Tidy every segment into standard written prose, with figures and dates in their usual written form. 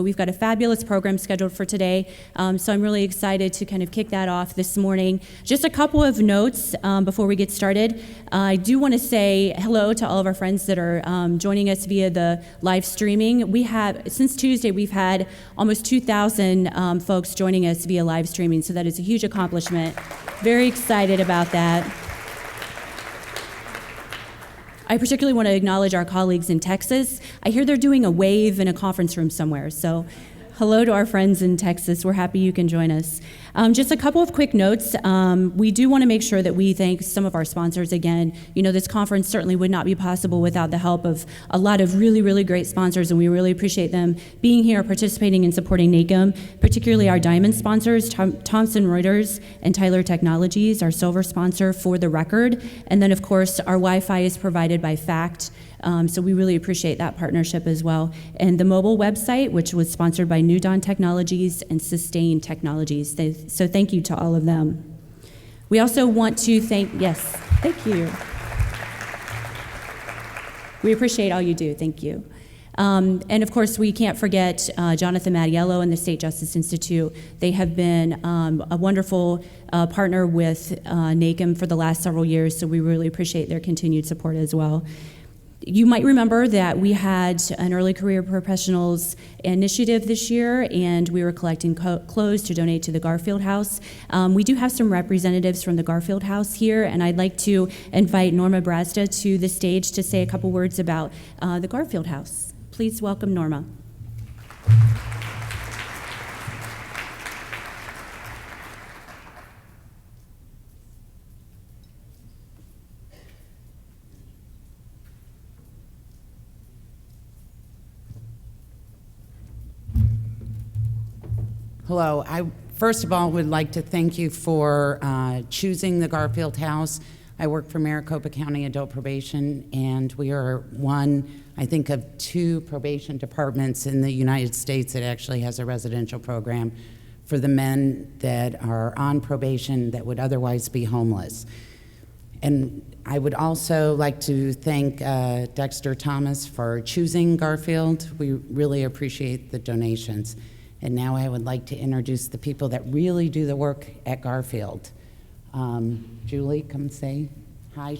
we've got a fabulous program scheduled for today, so I'm really excited to kind of kick that off this morning. Just a couple of notes before we get started. I do want to say hello to all of our friends that are joining us via the live streaming. We have, since Tuesday, we've had almost 2,000 folks joining us via live streaming, so that is a huge accomplishment. Very excited about that. I particularly want to acknowledge our colleagues in Texas. I hear they're doing a wave in a conference room somewhere, so hello to our friends in Texas. We're happy you can join us. Just a couple of quick notes. We do want to make sure that we thank some of our sponsors again. You know, this conference certainly would not be possible without the help of a lot of really, really great sponsors, and we really appreciate them being here, participating, and supporting NACM, particularly our diamond sponsors, Thomson Reuters and Tyler Technologies, our silver sponsor for the record. And then, of course, our Wi-Fi is provided by FACT. So we really appreciate that partnership as well. And the mobile website, which was sponsored by New Dawn Technologies and Sustain Technologies. So thank you to all of them. We also want to thank you. We appreciate all you do, thank you. And of course, we can't forget Jonathan Mattiello and the State Justice Institute. They have been a wonderful partner with NACM for the last several years, so we really appreciate their continued support as well. You might remember that we had an early career professionals initiative this year, and we were collecting clothes to donate to the Garfield House. We do have some representatives from the Garfield House here, and I'd like to invite Norma Brazda to the stage to say a couple words about the Garfield House. Please welcome Norma. Hello. I first of all would like to thank you for choosing the Garfield House. I work for Maricopa County Adult Probation, and we are one, I think, of two probation departments in the United States that actually has a residential program for the men that are on probation that would otherwise be homeless. And I would also like to thank Dexter Thomas for choosing Garfield. We really appreciate the donations. And now I would like to introduce the people that really do the work at Garfield. Julie, come say hi.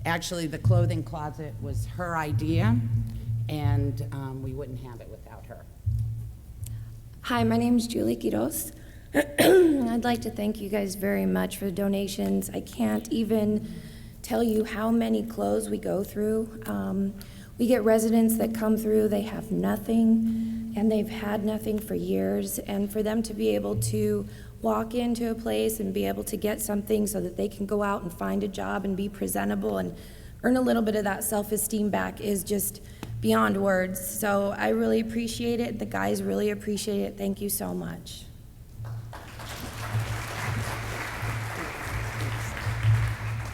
Actually, the clothing closet was her idea, and we wouldn't have it without her. Hi, my name is Julie Quiros. I'd like to thank you guys very much for the donations. I can't even tell you how many clothes we go through. We get residents that come through, they have nothing, and they've had nothing for years, and for them to be able to walk into a place and be able to get something so that they can go out and find a job and be presentable and earn a little bit of that self-esteem back is just beyond words. So I really appreciate it. The guys really appreciate it. Thank you so much.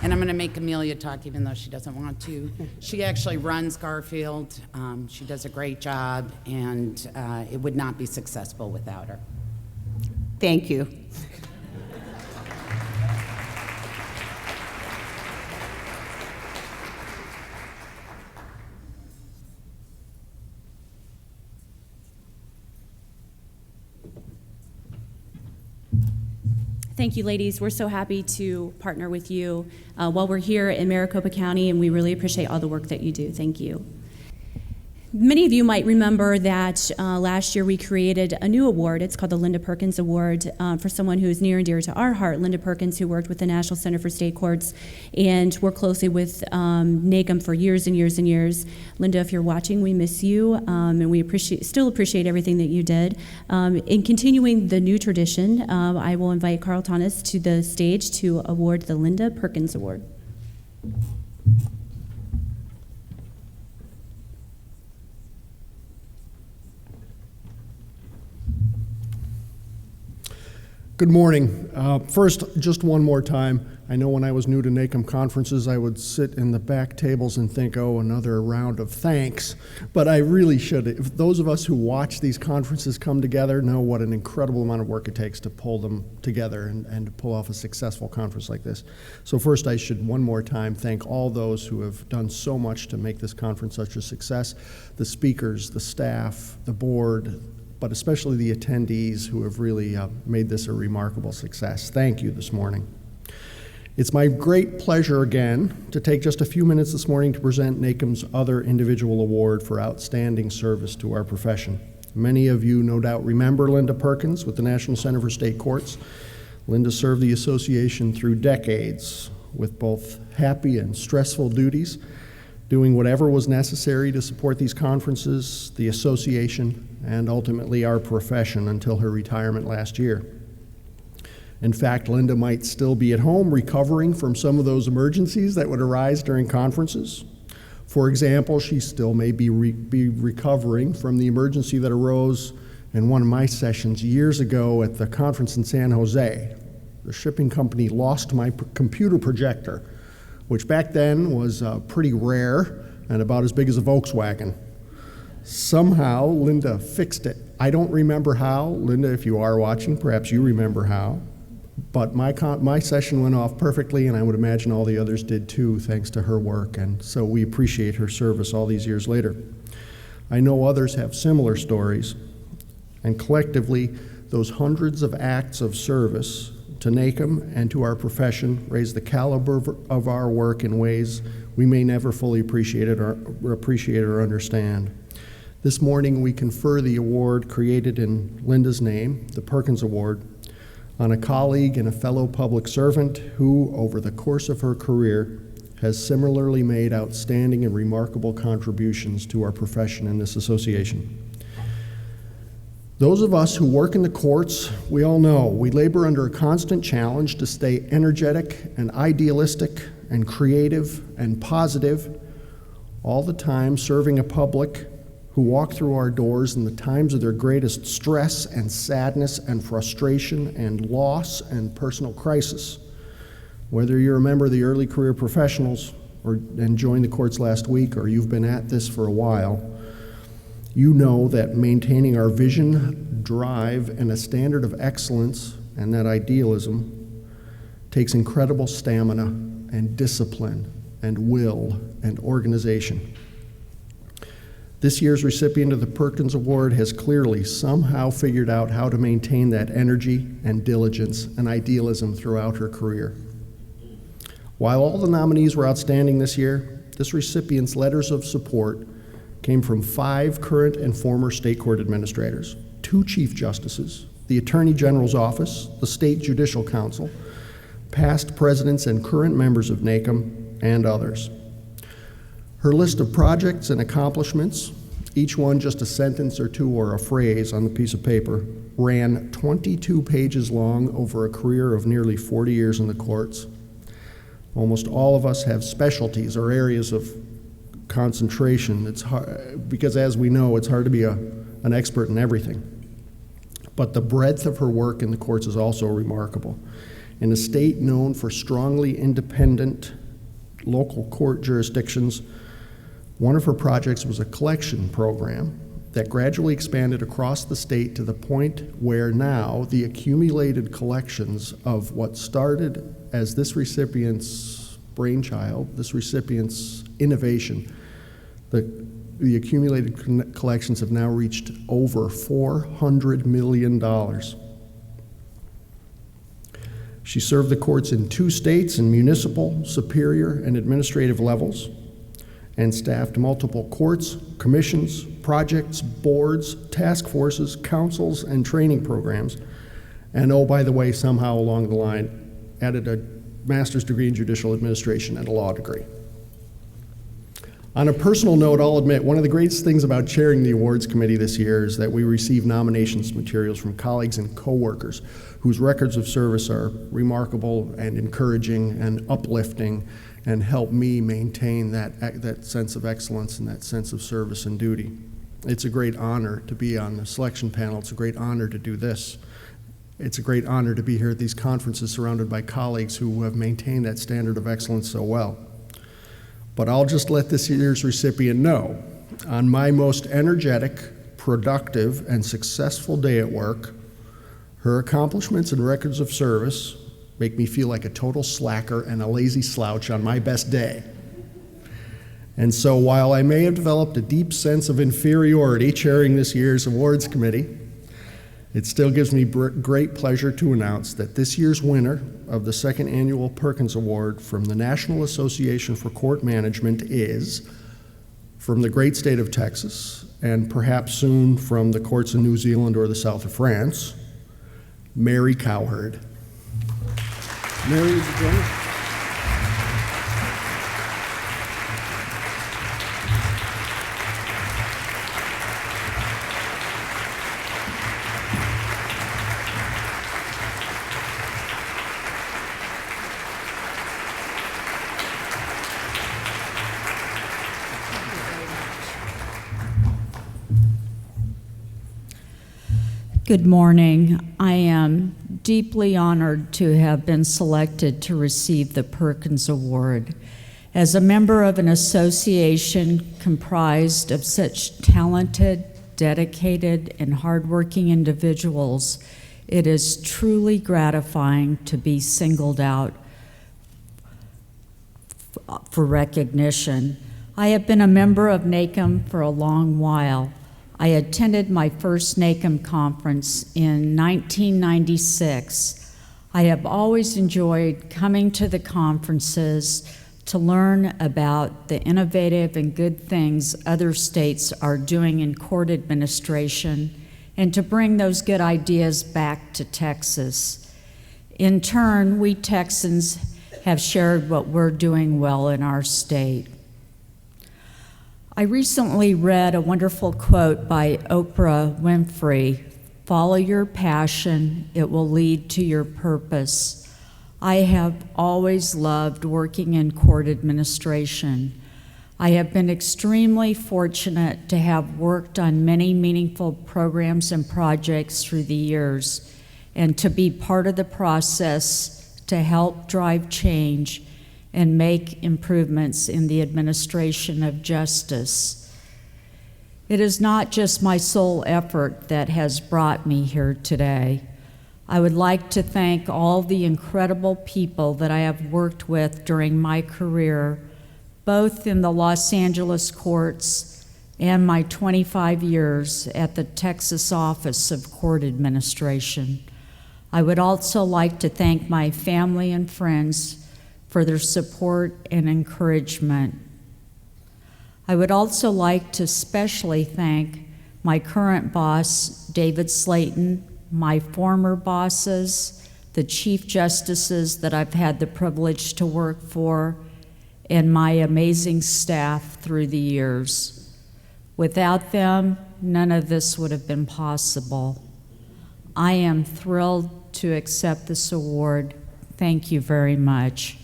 And I'm going to make Amelia talk even though she doesn't want to. She actually runs Garfield. She does a great job, and it would not be successful without her. Thank you. Thank you, ladies. We're so happy to partner with you while we're here in Maricopa County, and we really appreciate all the work that you do. Thank you. Many of you might remember that last year we created a new award. It's called the Linda Perkins Award for someone who is near and dear to our heart, Linda Perkins, who worked with the National Center for State Courts and worked closely with NACM for years and years and years. Linda, if you're watching, we miss you, and we still appreciate everything that you did. In continuing the new tradition, I will invite Carl Thomas to the stage to award the Linda Perkins Award. Good morning. First, just one more time, I know when I was new to NACM conferences, I would sit in the back tables and think, oh, another round of thanks. But I really should. If those of us who watch these conferences come together know what an incredible amount of work it takes to pull them together and to pull off a successful conference like this. So first, I should one more time thank all those who have done so much to make this conference such a success. The speakers, the staff, the board, but especially the attendees who have really made this a remarkable success. Thank you this morning. It's my great pleasure again to take just a few minutes this morning to present NACOM's other individual award for outstanding service to our profession. Many of you no doubt remember Linda Perkins with the National Center for State Courts. Linda served the association through decades with both happy and stressful duties, doing whatever was necessary to support these conferences, the association, and ultimately our profession until her retirement last year. In fact, Linda might still be at home recovering from some of those emergencies that would arise during conferences. For example, she still may be recovering from the emergency that arose in one of my sessions years ago at the conference in San Jose. The shipping company lost my computer projector, which back then was pretty rare and about as big as a Volkswagen. Somehow, Linda fixed it. I don't remember how. Linda, if you are watching, perhaps you remember how. But my session went off perfectly, and I would imagine all the others did too, thanks to her work, and so we appreciate her service all these years later. I know others have similar stories, and collectively, those hundreds of acts of service to NACOM and to our profession raise the caliber of our work in ways we may never fully appreciate it or understand. This morning, we confer the award created in Linda's name, the Perkins Award, on a colleague and a fellow public servant who, over the course of her career, has similarly made outstanding and remarkable contributions to our profession and this association. Those of us who work in the courts, we all know we labor under a constant challenge to stay energetic and idealistic and creative and positive, all the time serving a public who walk through our doors in the times of their greatest stress and sadness and frustration and loss and personal crisis. Whether you're a member of the early career professionals and joined the courts last week, or you've been at this for a while, you know that maintaining our vision, drive, and a standard of excellence and that idealism takes incredible stamina and discipline and will and organization. This year's recipient of the Perkins Award has clearly somehow figured out how to maintain that energy and diligence and idealism throughout her career. While all the nominees were outstanding this year, this recipient's letters of support came from 5 current and former state court administrators, 2 chief justices, the Attorney General's office, the State Judicial Council, past presidents and current members of NACOM, and others. Her list of projects and accomplishments, each one just a sentence or two or a phrase on the piece of paper, ran 22 pages long over a career of nearly 40 years in the courts. Almost all of us have specialties or areas of concentration. It's hard, because as we know, it's hard to be an expert in everything. But the breadth of her work in the courts is also remarkable. In a state known for strongly independent local court jurisdictions, one of her projects was a collection program that gradually expanded across the state to the point where now the accumulated collections of what started as this recipient's brainchild, this recipient's innovation, the accumulated collections have now reached over $400 million. She served the courts in 2 states in municipal, superior, and administrative levels, and staffed multiple courts, commissions, projects, boards, task forces, councils, and training programs. And oh, by the way, somehow along the line, added a master's degree in judicial administration and a law degree. On a personal note, I'll admit, one of the greatest things about chairing the awards committee this year is that we receive nominations materials from colleagues and coworkers whose records of service are remarkable and encouraging and uplifting and help me maintain that sense of excellence and that sense of service and duty. It's a great honor to be on the selection panel. It's a great honor to do this. It's a great honor to be here at these conferences surrounded by colleagues who have maintained that standard of excellence so well. But I'll just let this year's recipient know, on my most energetic, productive, and successful day at work, her accomplishments and records of service make me feel like a total slacker and a lazy slouch on my best day. And so while I may have developed a deep sense of inferiority chairing this year's awards committee, It still gives me great pleasure to announce that this year's winner of the second annual Perkins Award from the National Association for Court Management is, from the great state of Texas, and perhaps soon from the courts in New Zealand or the south of France, Mary Cowherd. Mary, would you join us? Good morning. I am deeply honored to have been selected to receive the Perkins Award. As a member of an association comprised of such talented, dedicated, and hardworking individuals, it is truly gratifying to be singled out for recognition. I have been a member of NACM for a long while. I attended my first NACM conference in 1996. I have always enjoyed coming to the conferences to learn about the innovative and good things other states are doing in court administration and to bring those good ideas back to Texas. In turn, we Texans have shared what we're doing well in our state. I recently read a wonderful quote by Oprah Winfrey, "Follow your passion, it will lead to your purpose." I have always loved working in court administration. I have been extremely fortunate to have worked on many meaningful programs and projects through the years, and to be part of the process to help drive change and make improvements in the administration of justice. It is not just my sole effort that has brought me here today. I would like to thank all the incredible people that I have worked with during my career, both in the Los Angeles courts and my 25 years at the Texas Office of Court Administration. I would also like to thank my family and friends for their support and encouragement. I would also like to especially thank my current boss, David Slayton, my former bosses, the Chief Justices that I've had the privilege to work for, and my amazing staff through the years. Without them, none of this would have been possible. I am thrilled to accept this award. Thank you very much.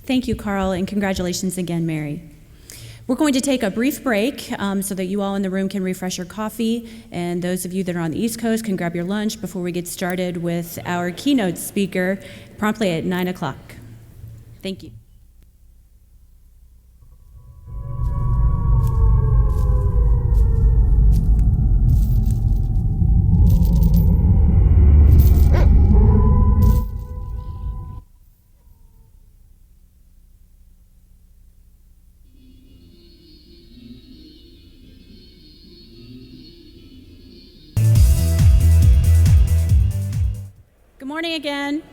Thank you, Carl, and congratulations again, Mary. We're going to take a brief break so that you all in the room can refresh your coffee, and those of you that are on the East Coast can grab your lunch before we get started with our keynote speaker promptly at 9 o'clock. Thank you. Good morning again.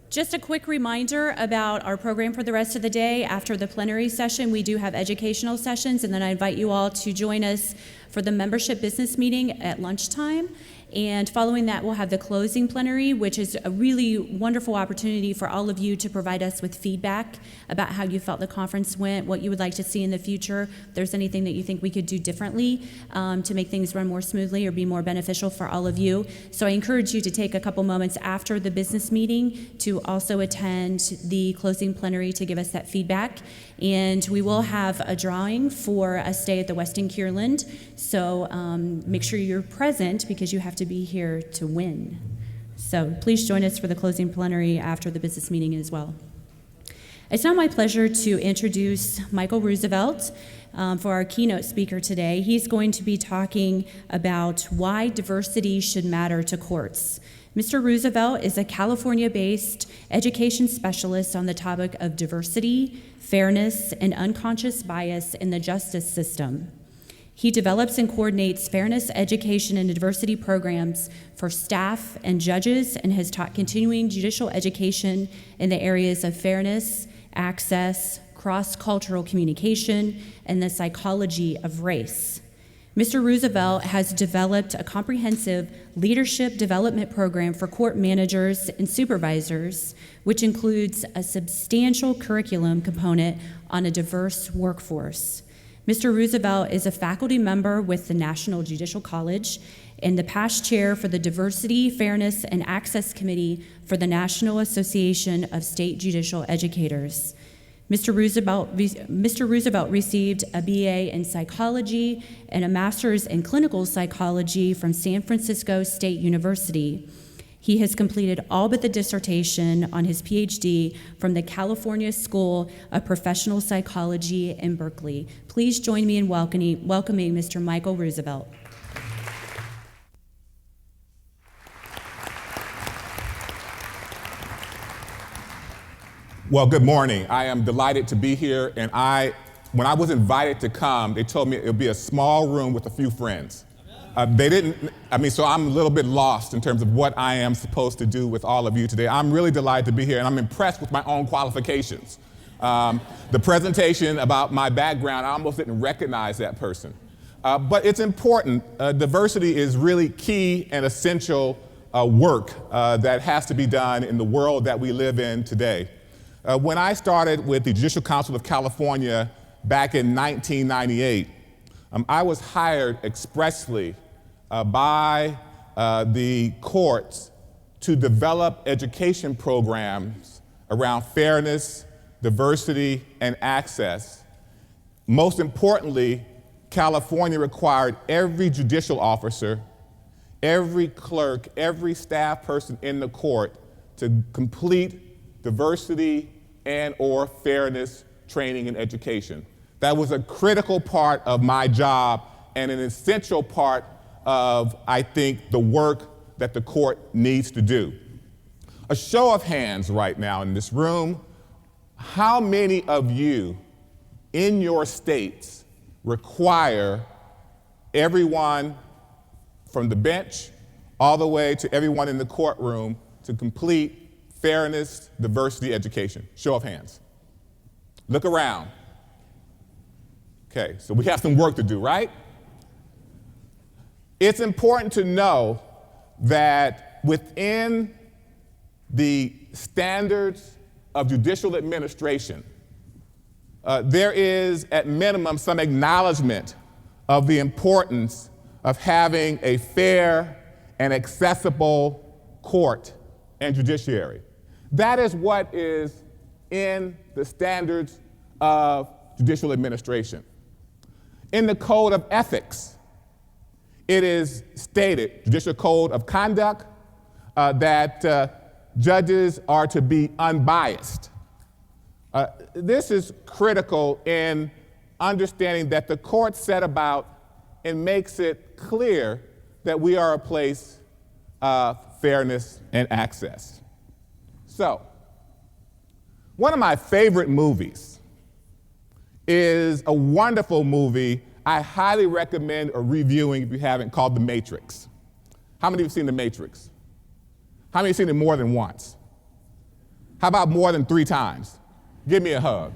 Just a quick reminder about our program for the rest of the day. After the plenary session, we do have educational sessions, and then I invite you all to join us for the membership business meeting at lunchtime. And following that, we'll have the closing plenary, which is a really wonderful opportunity for all of you to provide us with feedback about how you felt the conference went, what you would like to see in the future, if there's anything that you think we could do differently to make things run more smoothly or be more beneficial for all of you. So I encourage you to take a couple moments after the business meeting to also attend the closing plenary to give us that feedback. And we will have a drawing for a stay at the Westin Kierland. So make sure you're present because you have to be here to win. So please join us for the closing plenary after the business meeting as well. It's now my pleasure to introduce Michael Roosevelt for our keynote speaker today. He's going to be talking about why diversity should matter to courts. Mr. Roosevelt is a California-based education specialist on the topic of diversity, fairness, and unconscious bias in the justice system. He develops and coordinates fairness education and diversity programs for staff and judges and has taught continuing judicial education in the areas of fairness, access, cross-cultural communication, and the psychology of race. Mr. Roosevelt has developed a comprehensive leadership development program for court managers and supervisors, which includes a substantial curriculum component on a diverse workforce. Mr. Roosevelt is a faculty member with the National Judicial College and the past chair for the Diversity, Fairness, and Access Committee for the National Association of State Judicial Educators. Mr. Roosevelt received a BA in psychology and a master's in clinical psychology from San Francisco State University. He has completed all but the dissertation on his PhD from the California School of Professional Psychology in Berkeley. Please join me in welcoming Mr. Michael Roosevelt. Well, good morning. I am delighted to be here, and when I was invited to come, they told me it would be a small room with a few friends. So I'm a little bit lost in terms of what I am supposed to do with all of you today. I'm really delighted to be here, and I'm impressed with my own qualifications. The presentation about my background, I almost didn't recognize that person. But it's important. Diversity is really key and essential work that has to be done in the world that we live in today. When I started with the Judicial Council of California back in 1998, I was hired expressly by the courts to develop education programs around fairness, diversity, and access. Most importantly, California required every judicial officer, every clerk, every staff person in the court to complete diversity and/or fairness training and education. That was a critical part of my job and an essential part of, I think, the work that the court needs to do. A show of hands right now in this room, how many of you in your states require everyone from the bench all the way to everyone in the courtroom to complete fairness, diversity, education? Show of hands. Look around. Okay, so we have some work to do, right? It's important to know that within the standards of judicial administration, there is, at minimum, some acknowledgement of the importance of having a fair and accessible court and judiciary. That is what is in the standards of judicial administration. In the Code of Ethics, it is stated, Judicial Code of Conduct, that judges are to be unbiased. This is critical in understanding that the court set about and makes it clear that we are a place of fairness and access. So, one of my favorite movies is a wonderful movie I highly recommend reviewing if you haven't, called The Matrix. How many of you have seen The Matrix? How many have seen it more than once? How about more than 3 times? Give me a hug.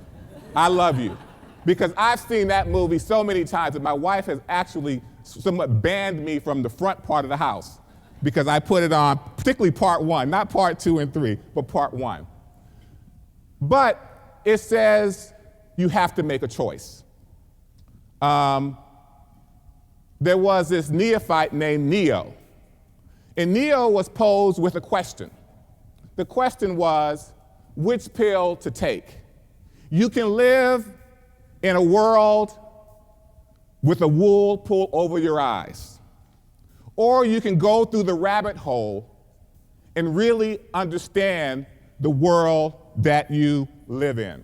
I love you. Because I've seen that movie so many times that my wife has actually somewhat banned me from the front part of the house because I put it on, particularly part 1, not part 2 and 3, but part 1. But it says you have to make a choice. There was this neophyte named Neo, and Neo was posed with a question. The question was, which pill to take? You can live in a world with a wool pulled over your eyes, or you can go through the rabbit hole and really understand the world that you live in.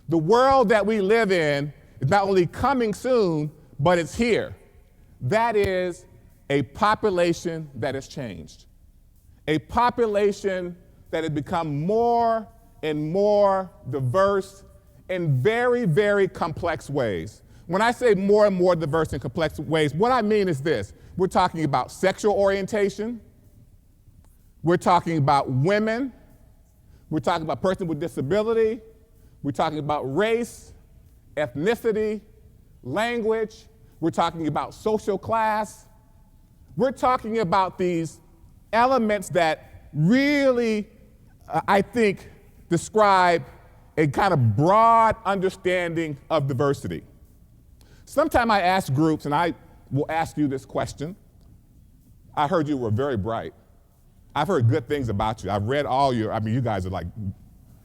The world that we live in is not only coming soon, but it's here. That is a population that has changed. A population that has become more and more diverse in very, very complex ways. When I say more and more diverse and complex ways, what I mean is this. We're talking about sexual orientation. We're talking about women. We're talking about persons with disability. We're talking about race, ethnicity, language. We're talking about social class. We're talking about these elements that really, I think, describe a kind of broad understanding of diversity. Sometimes I ask groups, and I will ask you this question. I heard you were very bright. I've heard good things about you. I've read all your, you guys are like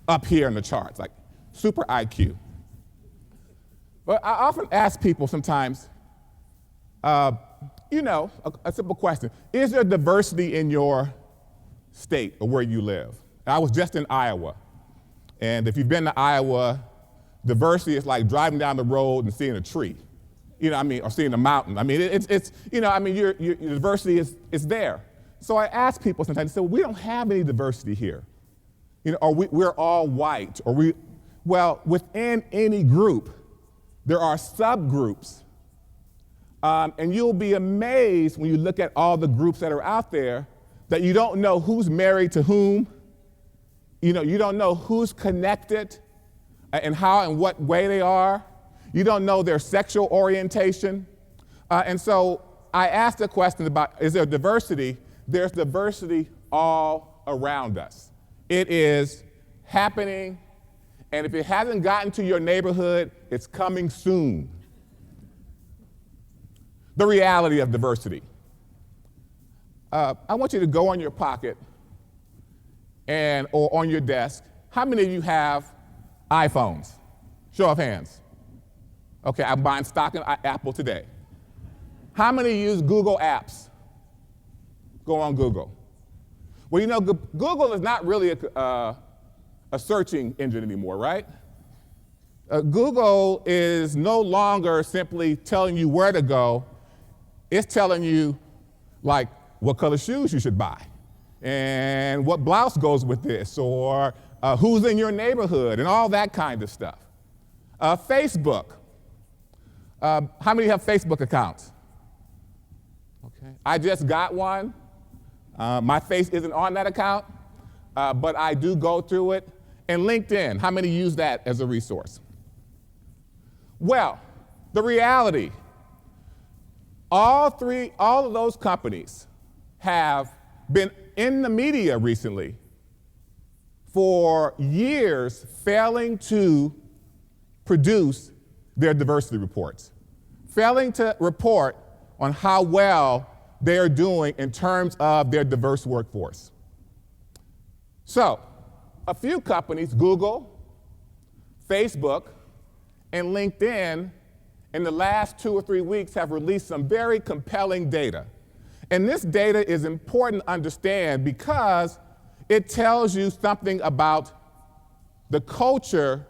up here in the charts, like super IQ. But I often ask people sometimes, a simple question. Is there diversity in your state or where you live? I was just in Iowa. And if you've been to Iowa, diversity is like driving down the road and seeing a tree, or seeing a mountain. Your diversity is there. So I ask people sometimes, we don't have any diversity here. Or we're all white, well, within any group, there are subgroups. And you'll be amazed when you look at all the groups that are out there that you don't know who's married to whom. You don't know who's connected and how and what way they are. You don't know their sexual orientation. And so I asked the question about, is there diversity? There's diversity all around us. It is happening, and if it hasn't gotten to your neighborhood, it's coming soon. The reality of diversity. I want you to go on your pocket or on your desk. How many of you have iPhones? Show of hands. Okay, I'm buying stock in Apple today. How many use Google Apps? Go on Google. Well, Google is not really a searching engine anymore, right? Google is no longer simply telling you where to go. It's telling you, like, what color shoes you should buy, and what blouse goes with this, or who's in your neighborhood, and all that kind of stuff. Facebook. How many have Facebook accounts? Okay. I just got one. My face isn't on that account, but I do go through it. And LinkedIn, how many use that as a resource? Well, the reality, all of those companies have been in the media recently for years failing to produce their diversity reports, failing to report on how well they are doing in terms of their diverse workforce. So, a few companies, Google, Facebook, and LinkedIn, in the last 2 or 3 weeks have released some very compelling data. And this data is important to understand because it tells you something about the culture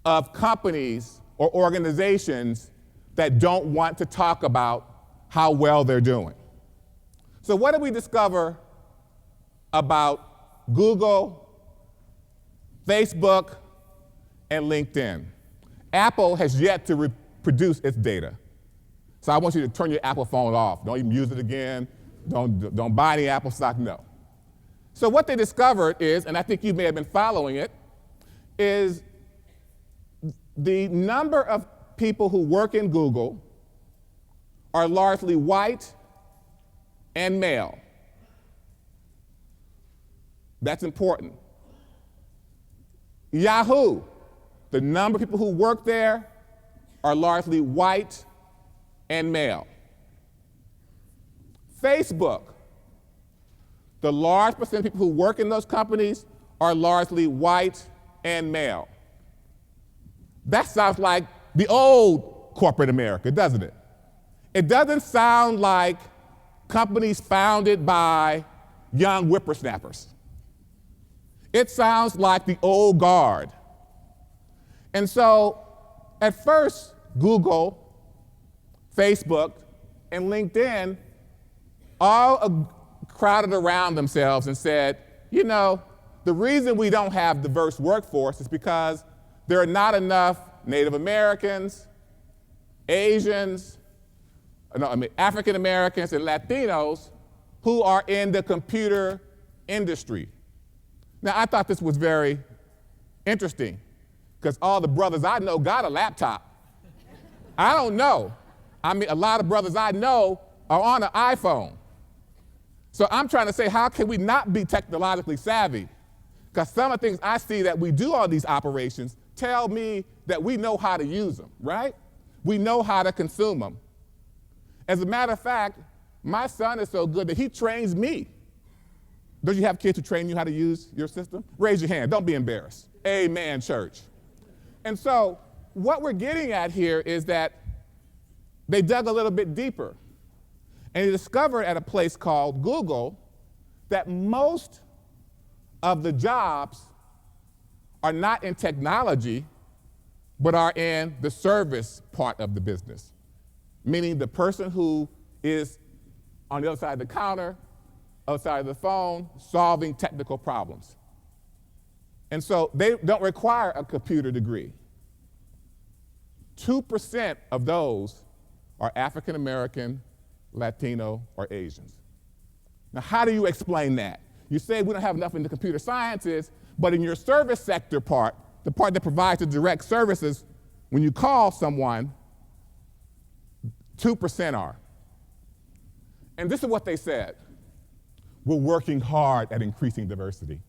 of companies or organizations that don't want to talk about how well they're doing. So what did we discover about Google, Facebook, and LinkedIn? Apple has yet to produce its data. So I want you to turn your Apple phone off. Don't even use it again. Don't buy any Apple stock, no. So what they discovered is, and I think you may have been following it, is the number of people who work in Google are largely white and male. That's important. Yahoo, the number of people who work there are largely white and male. Facebook, the large percent of people who work in those companies are largely white and male. That sounds like the old corporate America, doesn't it? It doesn't sound like companies founded by young whippersnappers. It sounds like the old guard. And so at first, Google, Facebook, and LinkedIn all crowded around themselves and said, you know, the reason we don't have diverse workforce is because there are not enough Native Americans, Asians, African Americans and Latinos who are in the computer industry. Now, I thought this was very interesting because all the brothers I know got a laptop. I don't know. I mean, a lot of brothers I know are on an iPhone. So I'm trying to say, how can we not be technologically savvy? Because some of the things I see that we do on these operations tell me that we know how to use them, right? We know how to consume them. As a matter of fact, my son is so good that he trains me. Don't you have kids who train you how to use your system? Raise your hand, don't be embarrassed. Amen, church. And so what we're getting at here is that they dug a little bit deeper, and they discovered at a place called Google that most of the jobs are not in technology, but are in the service part of the business, meaning the person who is on the other side of the counter, other side of the phone, solving technical problems. And so they don't require a computer degree. 2% of those are African American, Latino, or Asians. Now, how do you explain that? You say we don't have enough in the computer sciences, but in your service sector part, the part that provides the direct services, when you call someone, 2% are. And this is what they said. We're working hard at increasing diversity.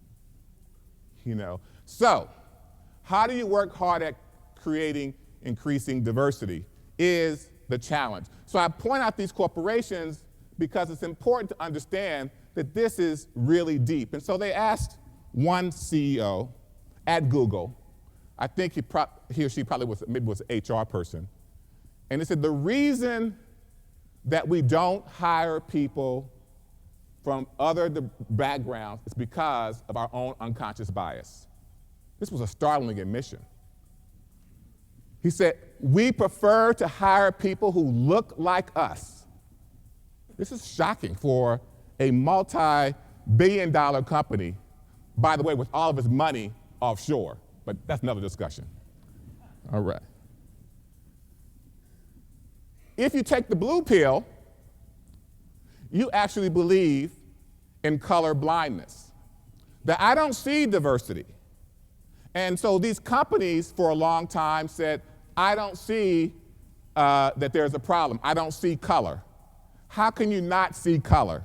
You know, so how do you work hard at increasing diversity is the challenge. So I point out these corporations because it's important to understand that this is really deep. And so they asked one CEO at Google, I think he or she probably was an HR person, and they said the reason that we don't hire people from other backgrounds is because of our own unconscious bias. This was a startling admission. He said, we prefer to hire people who look like us. This is shocking for a multi-billion-dollar company, by the way, with all of its money offshore, but that's another discussion. All right. If you take the blue pill, you actually believe in color blindness, that I don't see diversity. And so these companies for a long time said, I don't see that there's a problem. I don't see color. How can you not see color?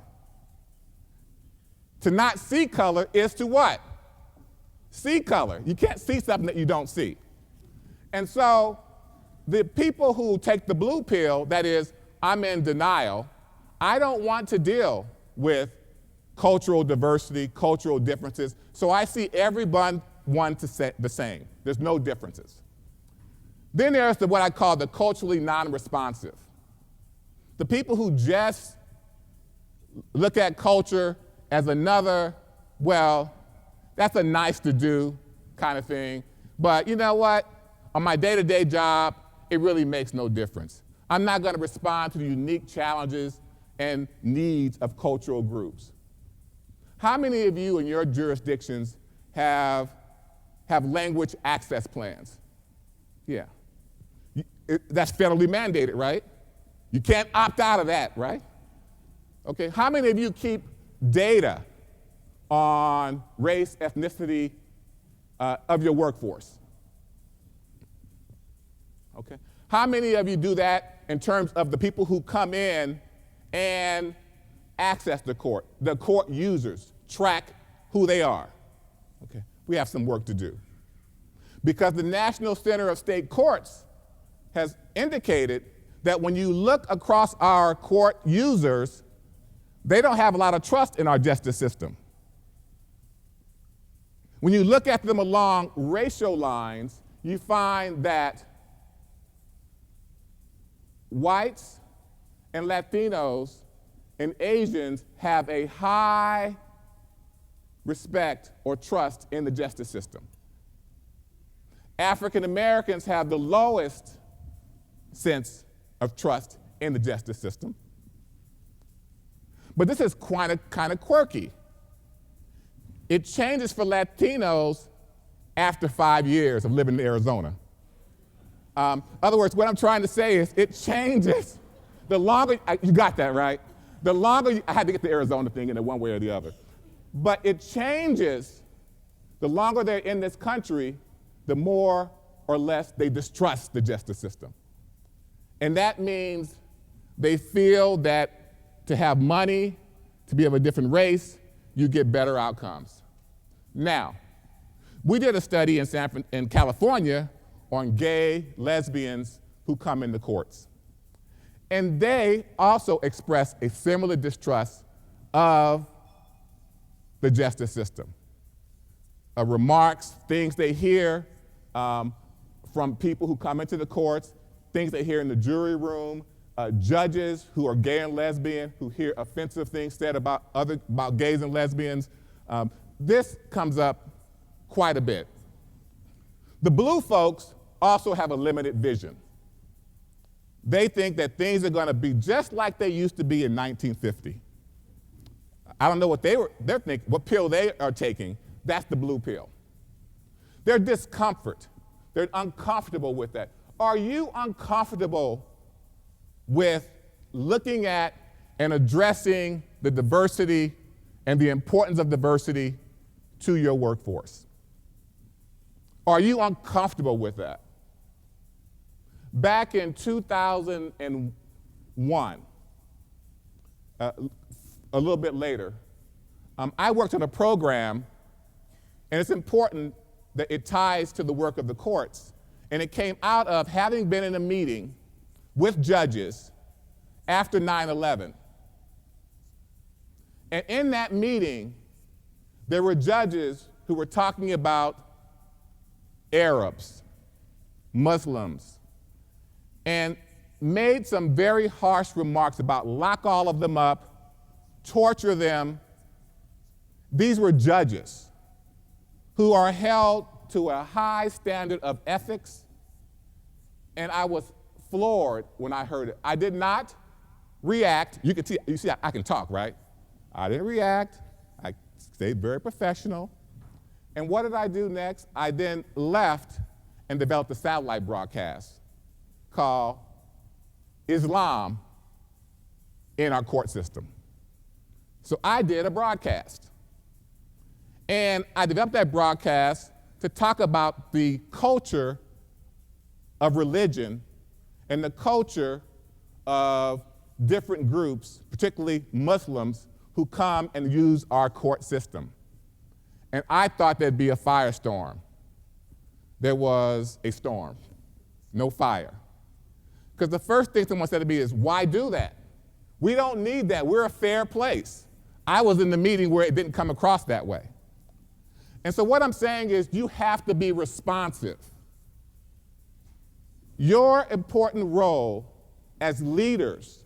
To not see color is to what? See color. You can't see something that you don't see. And so the people who take the blue pill, that is, I'm in denial, I don't want to deal with cultural diversity, cultural differences, so I see everyone the same. There's no differences. Then there's what I call the culturally non-responsive. The people who just look at culture as another, well, that's a nice to do kind of thing, but you know what? On my day-to-day job, it really makes no difference. I'm not going to respond to the unique challenges and needs of cultural groups. How many of you in your jurisdictions have language access plans? Yeah. That's federally mandated, right? You can't opt out of that, right? Okay, how many of you keep data on race, ethnicity of your workforce? Okay. How many of you do that in terms of the people who come in and access the court users, track who they are? Okay, we have some work to do. Because the National Center of State Courts has indicated that when you look across our court users, they don't have a lot of trust in our justice system. When you look at them along racial lines, you find that whites and Latinos and Asians have a high respect or trust in the justice system. African Americans have the lowest sense of trust in the justice system. But this is kind of quirky. It changes for Latinos after 5 years of living in Arizona. In other words, what I'm trying to say is it changes the longer, you got that, right? The longer, I had to get the Arizona thing in it one way or the other. But it changes, the longer they're in this country, the more or less they distrust the justice system. And that means they feel that to have money, to be of a different race, you get better outcomes. Now, we did a study in California on gay lesbians who come into courts. And they also express a similar distrust of the justice system. Remarks, things they hear from people who come into the courts, things they hear in the jury room, judges who are gay and lesbian who hear offensive things said about gays and lesbians. This comes up quite a bit. The blue folks also have a limited vision. They think that things are going to be just like they used to be in 1950. I don't know what they're thinking, what pill they are taking. That's the blue pill. Their discomfort. They're uncomfortable with that. Are you uncomfortable with looking at and addressing the diversity and the importance of diversity to your workforce? Are you uncomfortable with that? Back in 2001, a little bit later, I worked on a program, and it's important that it ties to the work of the courts. And it came out of having been in a meeting with judges after 9/11. And in that meeting, there were judges who were talking about Arabs, Muslims, and made some very harsh remarks about lock all of them up, torture them. These were judges who are held to a high standard of ethics, and I was floored when I heard it. I did not react. You see, I can talk, right? I didn't react. I stayed very professional. And what did I do next? I then left and developed a satellite broadcast called Islam in Our Court System. So I did a broadcast. And I developed that broadcast to talk about the culture of religion and the culture of different groups, particularly Muslims, who come and use our court system. And I thought there'd be a firestorm. There was a storm, no fire. Because the first thing someone said to me is, why do that? We don't need that. We're a fair place. I was in the meeting where it didn't come across that way. And so what I'm saying is you have to be responsive. Your important role as leaders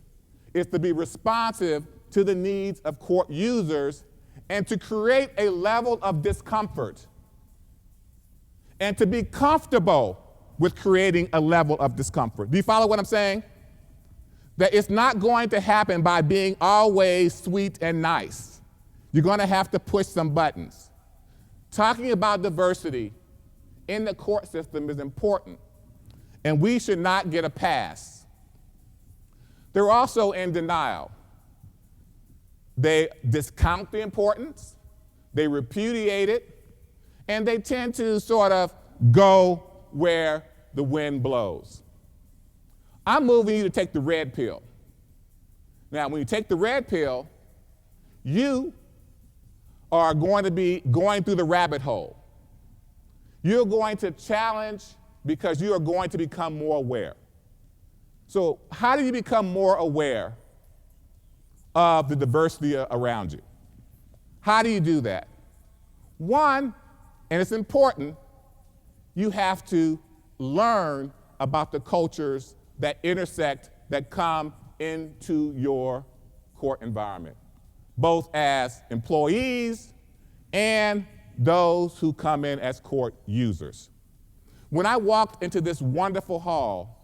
is to be responsive to the needs of court users and to create a level of discomfort and to be comfortable with creating a level of discomfort. Do you follow what I'm saying? That it's not going to happen by being always sweet and nice. You're going to have to push some buttons. Talking about diversity in the court system is important, and we should not get a pass. They're also in denial. They discount the importance, they repudiate it, and they tend to sort of go where the wind blows. I'm moving you to take the red pill. Now, when you take the red pill, you are going to be going through the rabbit hole. You're going to challenge because you are going to become more aware. So how do you become more aware of the diversity around you? How do you do that? One, and it's important, you have to learn about the cultures that intersect, that come into your court environment, both as employees and those who come in as court users. When I walked into this wonderful hall,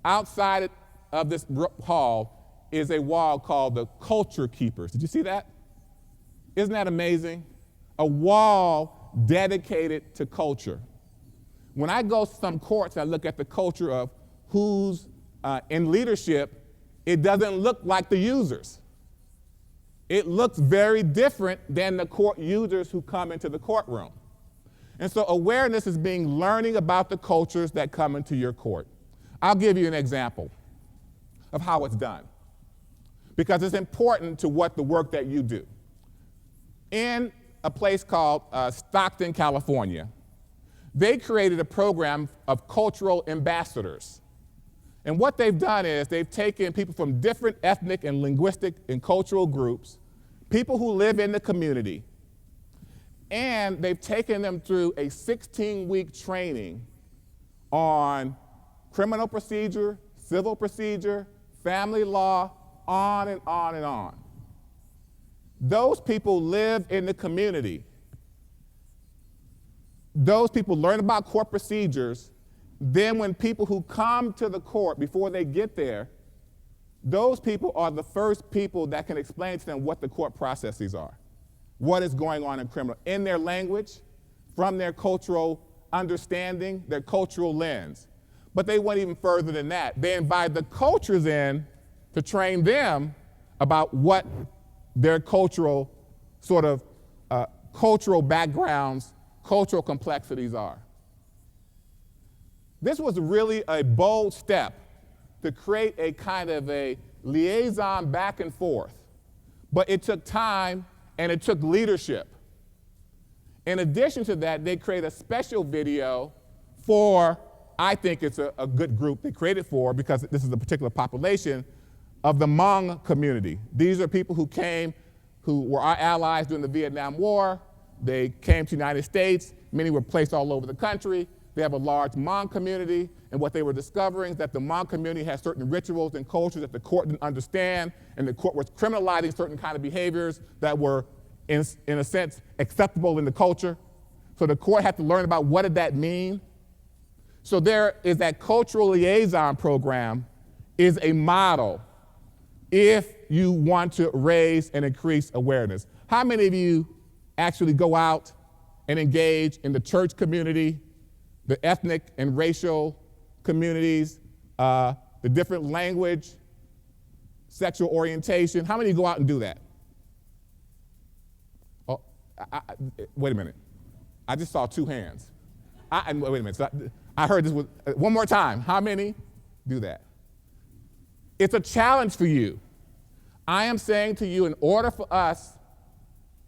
outside of this hall is a wall called the Culture Keepers. Did you see that? Isn't that amazing? A wall dedicated to culture. When I go to some courts, I look at the culture of who's in leadership, it doesn't look like the users. It looks very different than the court users who come into the courtroom. And so awareness is being learning about the cultures that come into your court. I'll give you an example of how it's done, because it's important to what the work that you do. In a place called Stockton, California, they created a program of cultural ambassadors. And what they've done is they've taken people from different ethnic and linguistic and cultural groups, people who live in the community, and they've taken them through a 16-week training on criminal procedure, civil procedure, family law, on and on and on. Those people live in the community. Those people learn about court procedures. Then when people who come to the court, before they get there, those people are the first people that can explain to them what the court processes are, what is going on in criminal, in their language, from their cultural understanding, their cultural lens. But they went even further than that. They invite the cultures in to train them about what their cultural cultural backgrounds, cultural complexities are. This was really a bold step to create a kind of a liaison back and forth. But it took time and it took leadership. In addition to that, they created a special video for, I think it's a good group they created for, because this is a particular population, of the Hmong community. These are people who came, who were our allies during the Vietnam War. They came to the United States. Many were placed all over the country. They have a large Hmong community, and what they were discovering is that the Hmong community has certain rituals and cultures that the court didn't understand, and the court was criminalizing certain kind of behaviors that were, in a sense, acceptable in the culture. So the court had to learn about what did that mean. So there is that cultural liaison program is a model if you want to raise and increase awareness. How many of you actually go out and engage in the church community, the ethnic and racial communities, the different language, sexual orientation? How many go out and do that? Oh, wait a minute. I just saw 2 hands. Wait a minute. So I heard this one more time. How many do that? It's a challenge for you. I am saying to you, in order for us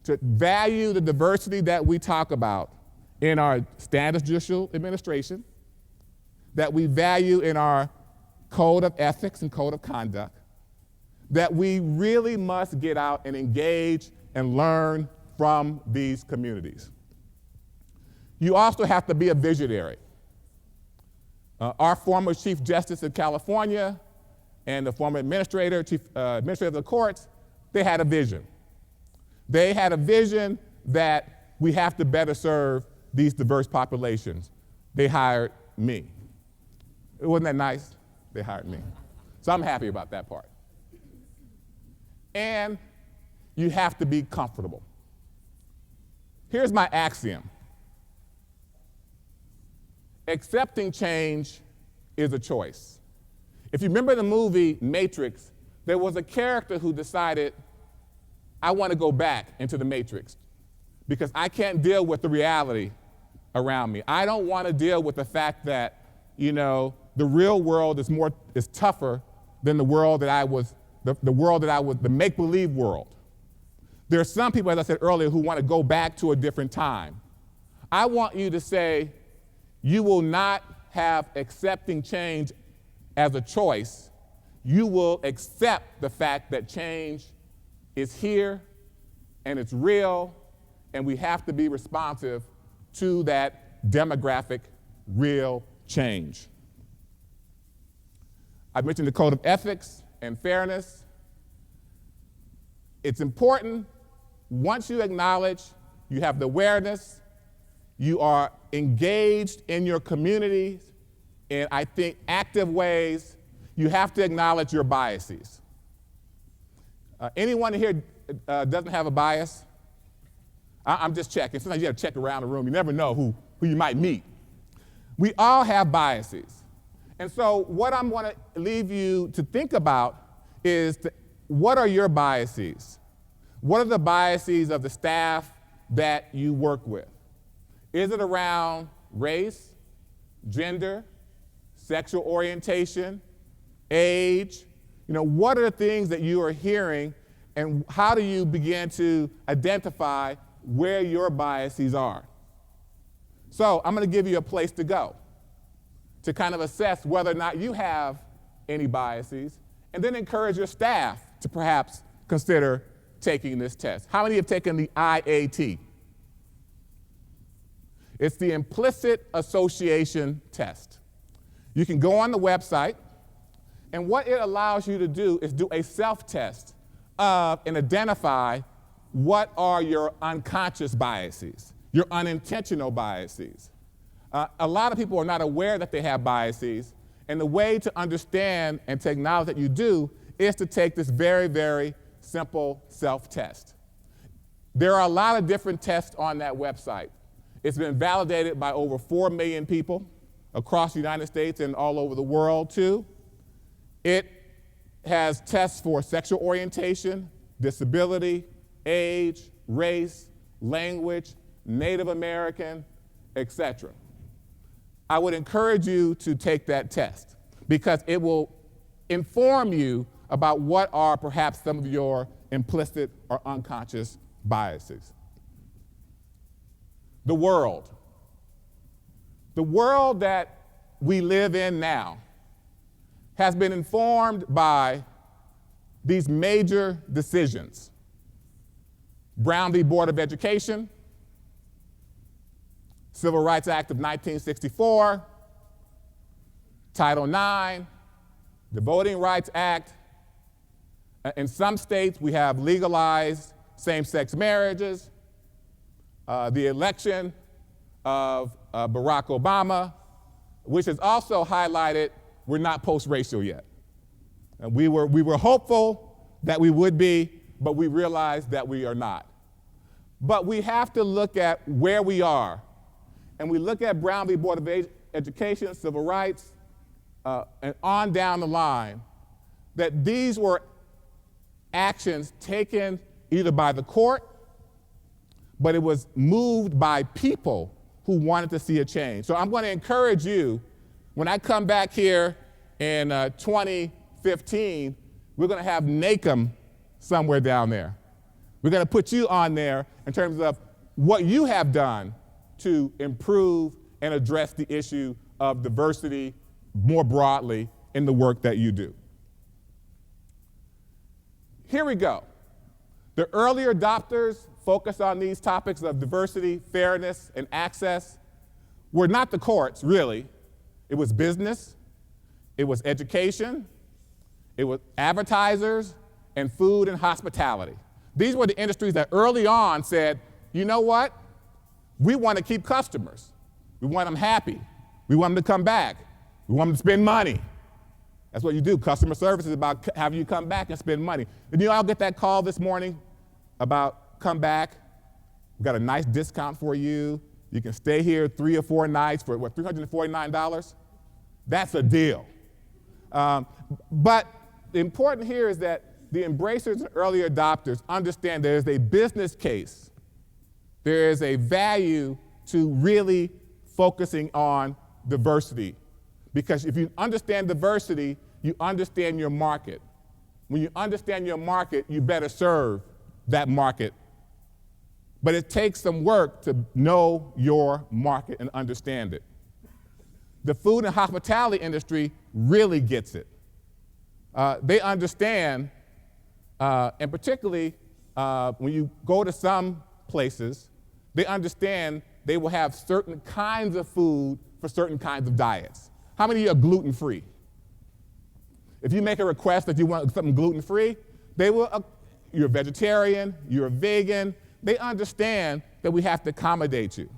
to value the diversity that we talk about in our standard judicial administration, that we value in our code of ethics and code of conduct, that we really must get out and engage and learn from these communities. You also have to be a visionary. Our former Chief Justice of California and the former administrator, administrator of the courts, they had a vision. They had a vision that we have to better serve these diverse populations. They hired me. Wasn't that nice? They hired me. So I'm happy about that part. And you have to be comfortable. Here's my axiom. Accepting change is a choice. If you remember the movie Matrix, there was a character who decided, I want to go back into the Matrix because I can't deal with the reality around me. I don't want to deal with the fact that, the real world is tougher than the world that I was, the make-believe world. There are some people, as I said earlier, who want to go back to a different time. I want you to say, you will not have accepting change as a choice. You will accept the fact that change is here and it's real, and we have to be responsive to that demographic real change. I mentioned the code of ethics and fairness. It's important, once you acknowledge, you have the awareness, You are engaged in your communities in, I think, active ways. You have to acknowledge your biases. Anyone here doesn't have a bias? I'm just checking. Sometimes you have to check around the room. You never know who you might meet. We all have biases. And so what I'm going to leave you to think about is what are your biases? What are the biases of the staff that you work with? Is it around race, gender, sexual orientation, age? What are the things that you are hearing, and how do you begin to identify where your biases are? So I'm going to give you a place to go to kind of assess whether or not you have any biases, and then encourage your staff to perhaps consider taking this test. How many have taken the IAT? It's the implicit association test. You can go on the website, and what it allows you to do is do a self-test of and identify what are your unconscious biases, your unintentional biases. A lot of people are not aware that they have biases, and the way to understand and to acknowledge that you do is to take this very, very simple self-test. There are a lot of different tests on that website. It's been validated by over 4 million people across the United States and all over the world, too. It has tests for sexual orientation, disability, age, race, language, Native American, etc. I would encourage you to take that test because it will inform you about what are perhaps some of your implicit or unconscious biases. The world. The world that we live in now has been informed by these major decisions. Brown v. Board of Education, Civil Rights Act of 1964, Title IX, the Voting Rights Act. In some states, we have legalized same-sex marriages, the election of Barack Obama, which has also highlighted we're not post-racial yet. And we were hopeful that we would be, but we realized that we are not. But we have to look at where we are. And we look at Brown v. Board of Education, civil rights, and on down the line, that these were actions taken either by the court, but it was moved by people who wanted to see a change. So I'm going to encourage you, when I come back here in 2015, we're going to have NACM somewhere down there. We're going to put you on there in terms of what you have done to improve and address the issue of diversity more broadly in the work that you do. Here we go. The early adopters focused on these topics of diversity, fairness, and access were not the courts, really. It was business, it was education, it was advertisers, and food and hospitality. These were the industries that early on said, you know what? We want to keep customers. We want them happy. We want them to come back. We want them to spend money. That's what you do. Customer service is about having you come back and spend money. Did you all get that call this morning about come back? We've got a nice discount for you. You can stay here 3 or 4 nights for, what, $349? That's a deal. But the important here is that the embracers and early adopters understand there is a business case. There is a value to really focusing on diversity. Because if you understand diversity, you understand your market. When you understand your market, you better serve that market. But it takes some work to know your market and understand it. The food and hospitality industry really gets it. They understand, and particularly when you go to some places, they understand they will have certain kinds of food for certain kinds of diets. How many of you are gluten-free? If you make a request that you want something gluten-free, they will, you're a vegetarian, you're a vegan, they understand that we have to accommodate you.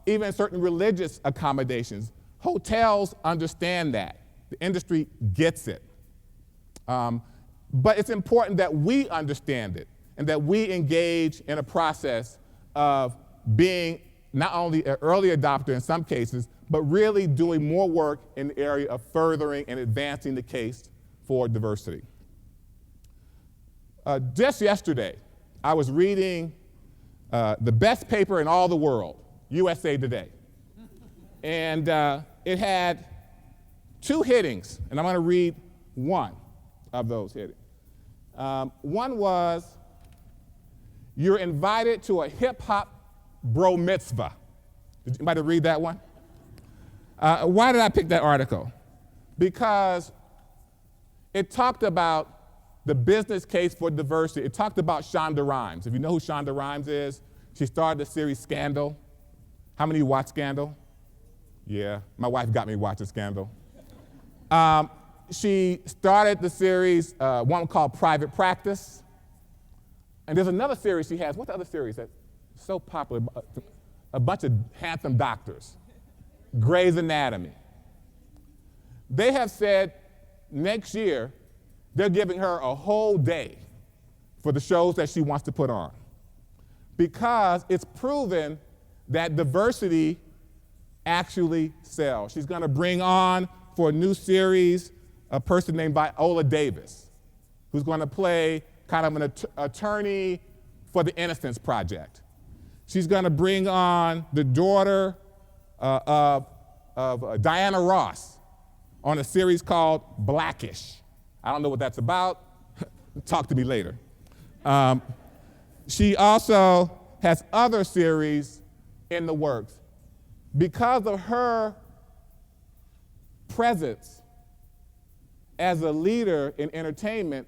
even certain religious accommodations. Hotels understand that. The industry gets it. But it's important that we understand it and that we engage in a process of being not only an early adopter in some cases, but really doing more work in the area of furthering and advancing the case for diversity. Just yesterday, I was reading the best paper in all the world, USA Today. And it had two headings, and I'm going to read one of those headings. One was, "You're invited to a hip-hop bro mitzvah." Did anybody read that one? Why did I pick that article? Because it talked about the business case for diversity. It talked about Shonda Rhimes. If you know who Shonda Rhimes is, she started the series Scandal. How many of you watch Scandal? Yeah, my wife got me watching Scandal. She started the series, one called Private Practice. And there's another series she has. What's the other series that's so popular? A bunch of handsome doctors. Grey's Anatomy. They have said next year they're giving her a whole day for the shows that she wants to put on, because it's proven that diversity actually sells. She's going to bring on for a new series a person named Viola Davis, who's going to play kind of an attorney for the Innocence Project. She's going to bring on the daughter of Diana Ross on a series called Blackish. I don't know what that's about. Talk to me later. She also has other series in the works. Because of her presence as a leader in entertainment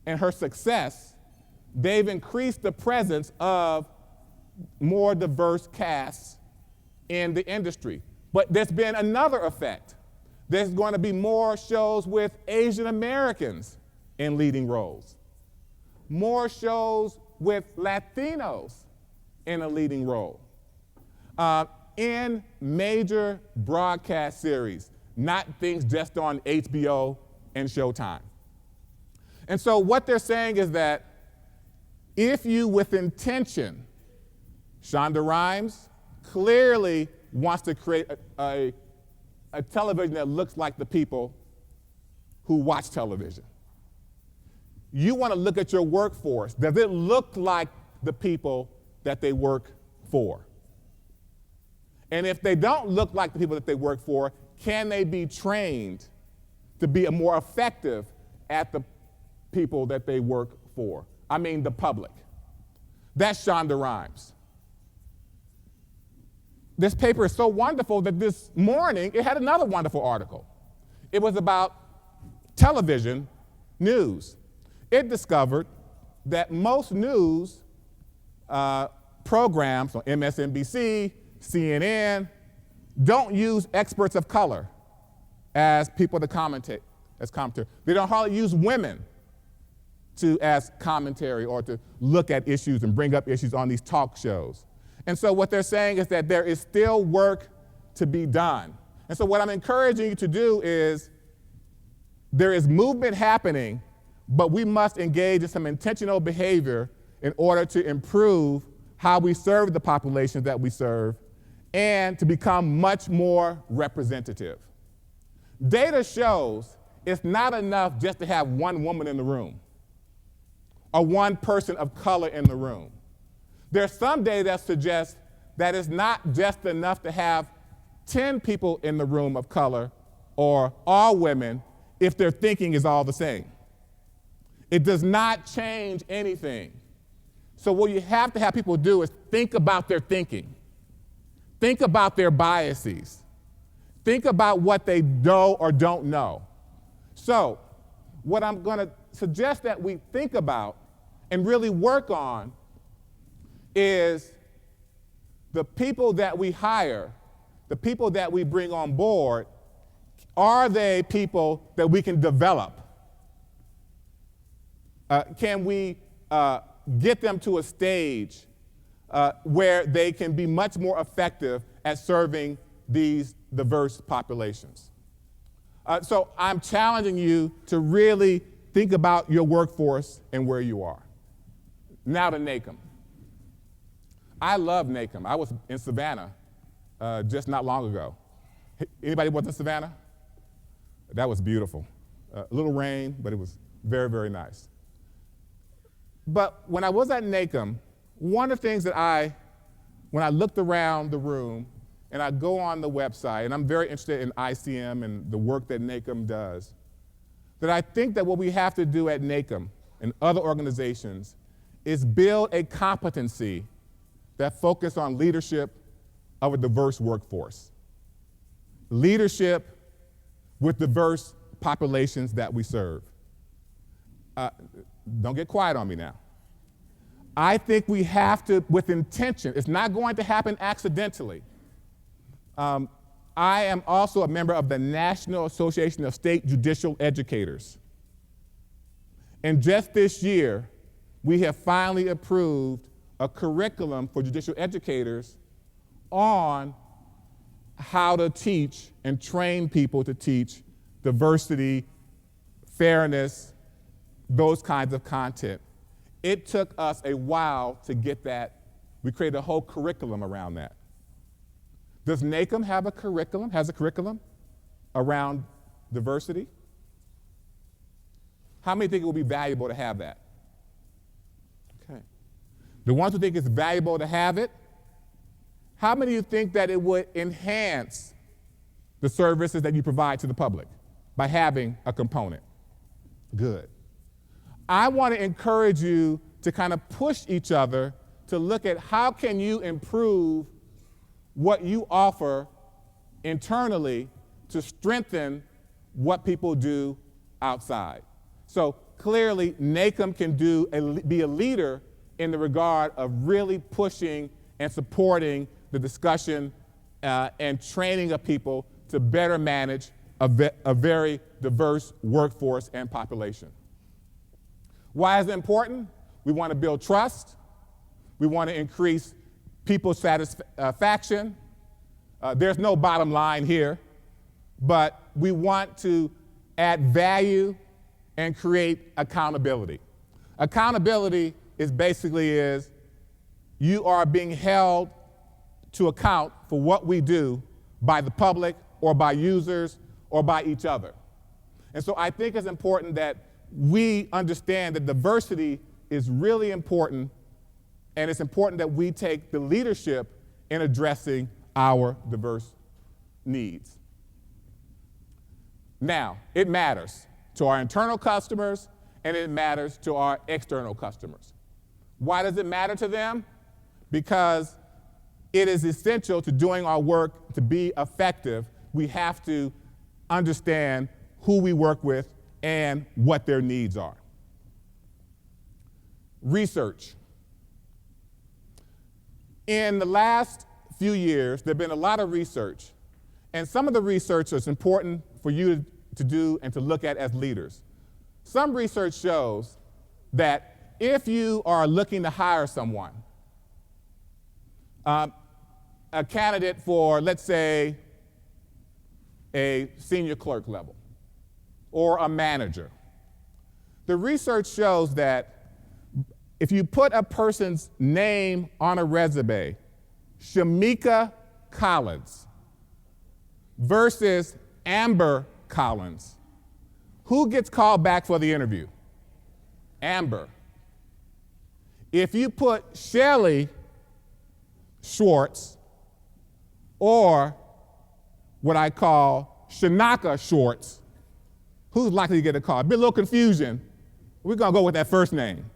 and her success, they've increased the presence of more diverse casts in the industry. But there's been another effect. There's going to be more shows with Asian Americans in leading roles, more shows with Latinos in a leading role, in major broadcast series, not things just on HBO and Showtime. And so what they're saying is that if you, with intention, Shonda Rhimes clearly wants to create a television that looks like the people who watch television. You want to look at your workforce. Does it look like the people that they work for? And if they don't look like the people that they work for, can they be trained to be more effective at the people that they work for? I mean, the public. That's Shonda Rhimes. This paper is so wonderful that this morning it had another wonderful article. It was about television news. It discovered that most news programs on MSNBC, CNN, don't use experts of color as people to commentate, as commentary. They don't hardly use women as commentary or to look at issues and bring up issues on these talk shows. And so what they're saying is that there is still work to be done. And so what I'm encouraging you to do is, there is movement happening, but we must engage in some intentional behavior in order to improve how we serve the populations that we serve and to become much more representative. Data shows it's not enough just to have one woman in the room or one person of color in the room. There's some data that suggests that it's not just enough to have 10 people in the room of color or all women if their thinking is all the same. It does not change anything. So what you have to have people do is think about their thinking. Think about their biases. Think about what they know or don't know. So what I'm going to suggest that we think about and really work on is the people that we hire, the people that we bring on board, are they people that we can develop? Can we get them to a stage where they can be much more effective at serving these diverse populations. So I'm challenging you to really think about your workforce and where you are. Now to NACM. I love NACM. I was in Savannah just not long ago. Anybody was in Savannah? That was beautiful. A little rain, but it was very, very nice. But when I was at NACM, one of the things that when I looked around the room and I go on the website, and I'm very interested in ICM and the work that NACM does, that I think that what we have to do at NACM and other organizations is build a competency that focuses on leadership of a diverse workforce. Leadership with diverse populations that we serve. Don't get quiet on me now. I think we have to, with intention, it's not going to happen accidentally. I am also a member of the National Association of State Judicial Educators. And just this year, we have finally approved a curriculum for judicial educators on how to teach and train people to teach diversity, fairness, those kinds of content. It took us a while to get that. We created a whole curriculum around that. Does NACM have a curriculum, around diversity? How many think it would be valuable to have that? Okay. The ones who think it's valuable to have it, how many of you think that it would enhance the services that you provide to the public by having a component? Good. I want to encourage you to kind of push each other to look at how can you improve what you offer internally to strengthen what people do outside. So clearly, NACM can be a leader in the regard of really pushing and supporting the discussion and training of people to better manage a very diverse workforce and population. Why is it important? We want to build trust. We want to increase people's satisfaction. There's no bottom line here, but we want to add value and create accountability. Accountability is basically you are being held to account for what we do by the public or by users or by each other. And so I think it's important that we understand that diversity is really important, and it's important that we take the leadership in addressing our diverse needs. Now, it matters to our internal customers, and it matters to our external customers. Why does it matter to them? Because it is essential to doing our work to be effective. We have to understand who we work with and what their needs are. Research. In the last few years, there have been a lot of research, and some of the research is important for you to do and to look at as leaders. Some research shows that if you are looking to hire someone, a candidate for, let's say, a senior clerk level or a manager, the research shows that if you put a person's name on a resume, Shamika Collins versus Amber Collins, who gets called back for the interview? Amber. If you put Shelley Schwartz or what I call Shanaka Schwartz, who's likely to get a call? Be a little confusion. We're going to go with that first name.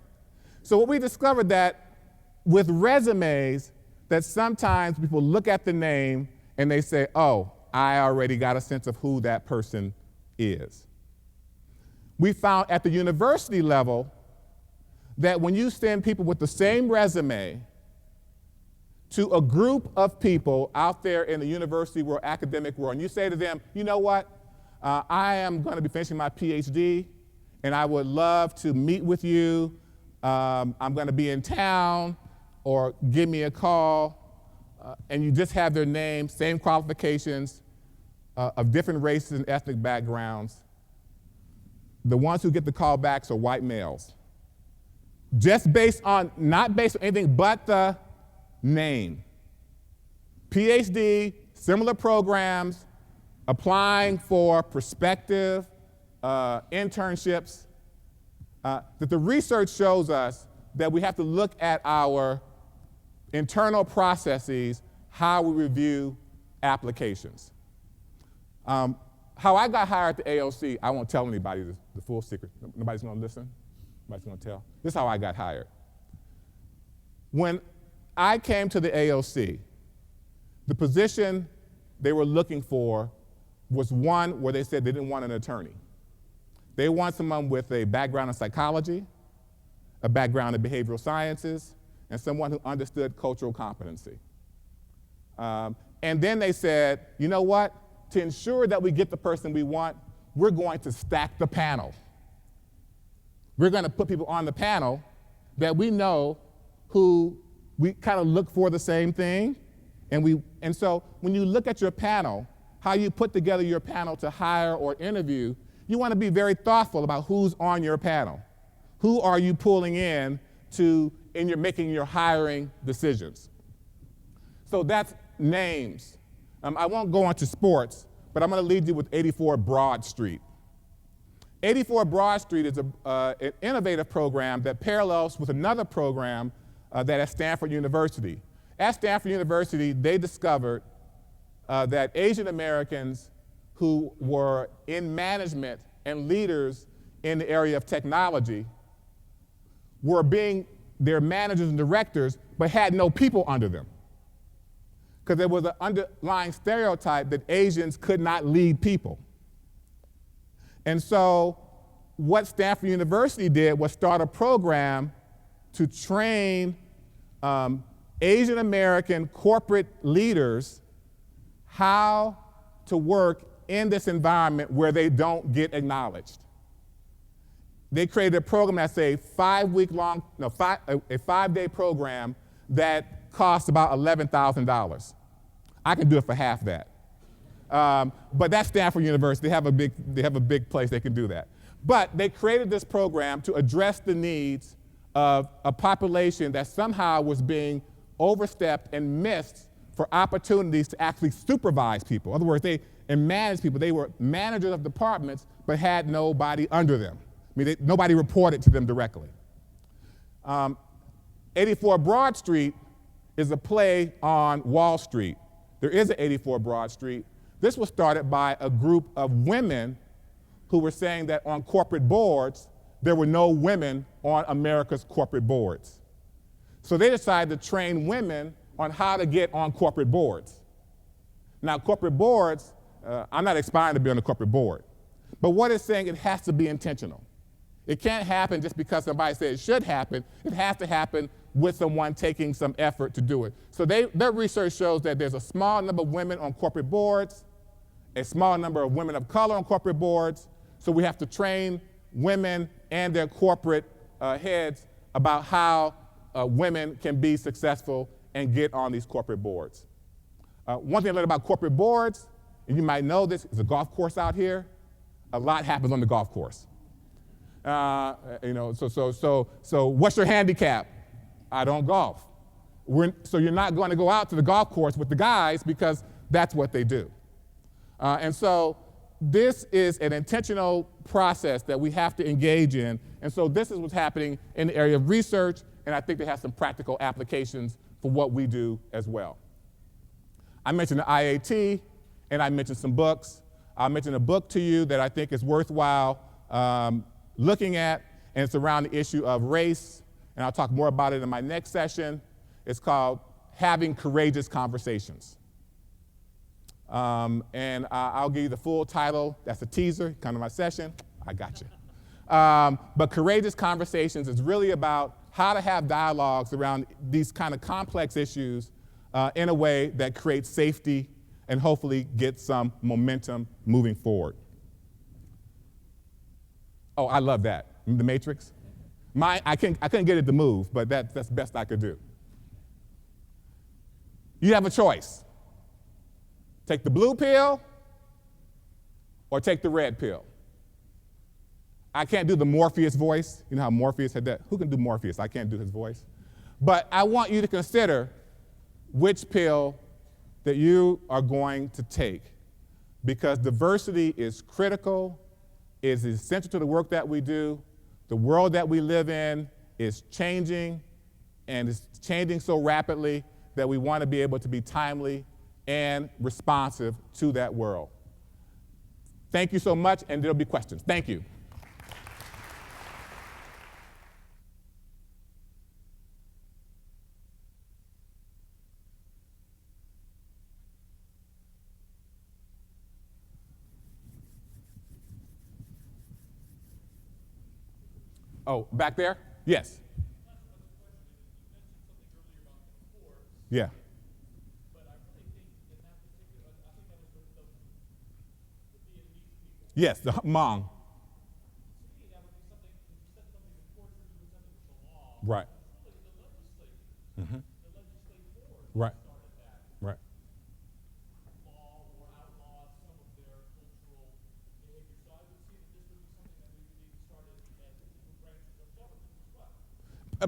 So what we discovered that with resumes, that sometimes people look at the name and they say, oh, I already got a sense of who that person is. We found at the university level that when you send people with the same resume to a group of people out there in the university world, academic world, and you say to them, you know what, I am going to be finishing my PhD, and I would love to meet with you. I'm going to be in town. or give me a call, and you just have their name, same qualifications, of different races and ethnic backgrounds, the ones who get the call backs are white males. Just not based on anything but the name. PhD, similar programs, applying for prospective internships, that the research shows us that we have to look at our internal processes, how we review applications. How I got hired at the AOC, I won't tell anybody the full secret. Nobody's going to listen? Nobody's going to tell? This is how I got hired. When I came to the AOC, the position they were looking for was one where they said they didn't want an attorney. They want someone with a background in psychology, a background in behavioral sciences, and someone who understood cultural competency. And then they said, you know what? To ensure that we get the person we want, we're going to stack the panel. We're going to put people on the panel that we know who we kind of look for the same thing. And so when you look at your panel, how you put together your panel to hire or interview, you want to be very thoughtful about who's on your panel. Who are you pulling in you're making your hiring decisions? So that's names. I won't go into sports, but I'm going to lead you with 84 Broad Street. 84 Broad Street is an innovative program that parallels with another program that at Stanford University. At Stanford University, they discovered that Asian Americans who were in management and leaders in the area of technology were being their managers and directors, but had no people under them. Because there was an underlying stereotype that Asians could not lead people. And so what Stanford University did was start a program to train Asian American corporate leaders how to work in this environment where they don't get acknowledged. They created a program that's a 5-day program that costs about $11,000. I can do it for half that. But that's Stanford University. They have a big place they can do that. But they created this program to address the needs of a population that somehow was being overstepped and missed for opportunities to actually supervise people. In other words, and manage people. They were managers of departments, but had nobody under them. Nobody reported to them directly. 84 Broad Street is a play on Wall Street. There is an 84 Broad Street. This was started by a group of women who were saying that on corporate boards, there were no women on America's corporate boards. So they decided to train women on how to get on corporate boards. Now, corporate boards, I'm not aspiring to be on a corporate board, but what it's saying, it has to be intentional. It can't happen just because somebody said it should happen. It has to happen with someone taking some effort to do it. So their research shows that there's a small number of women on corporate boards, a small number of women of color on corporate boards, so we have to train women and their corporate heads about how women can be successful and get on these corporate boards. One thing I learned about corporate boards, and you might know this, is a golf course out here. A lot happens on the golf course. So what's your handicap? I don't golf. So you're not going to go out to the golf course with the guys because that's what they do. And so this is an intentional process that we have to engage in. And so this is what's happening in the area of research, and I think they have some practical applications for what we do as well. I mentioned the IAT, and I mentioned some books. I'll mention a book to you that I think is worthwhile looking at, and it's around the issue of race, and I'll talk more about it in my next session. It's called Having Courageous Conversations. And I'll give you the full title. That's a teaser. Come to my session. I got you. But Courageous Conversations is really about how to have dialogues around these kind of complex issues in a way that creates safety and hopefully gets some momentum moving forward. Oh, I love that. The Matrix. I couldn't get it to move, but that's the best I could do. You have a choice. Take the blue pill or take the red pill. I can't do the Morpheus voice. You know how Morpheus had that? Who can do Morpheus? I can't do his voice. But I want you to consider which pill that you are going to take, because diversity is critical, is essential to the work that we do. The world that we live in is changing, and it's changing so rapidly that we want to be able to be timely and responsive to that world. Thank you so much, and there'll be questions. Thank you. Oh, back there? Yes. Yeah. Yes, the Hmong. Right. Mm-hmm. Right. Right.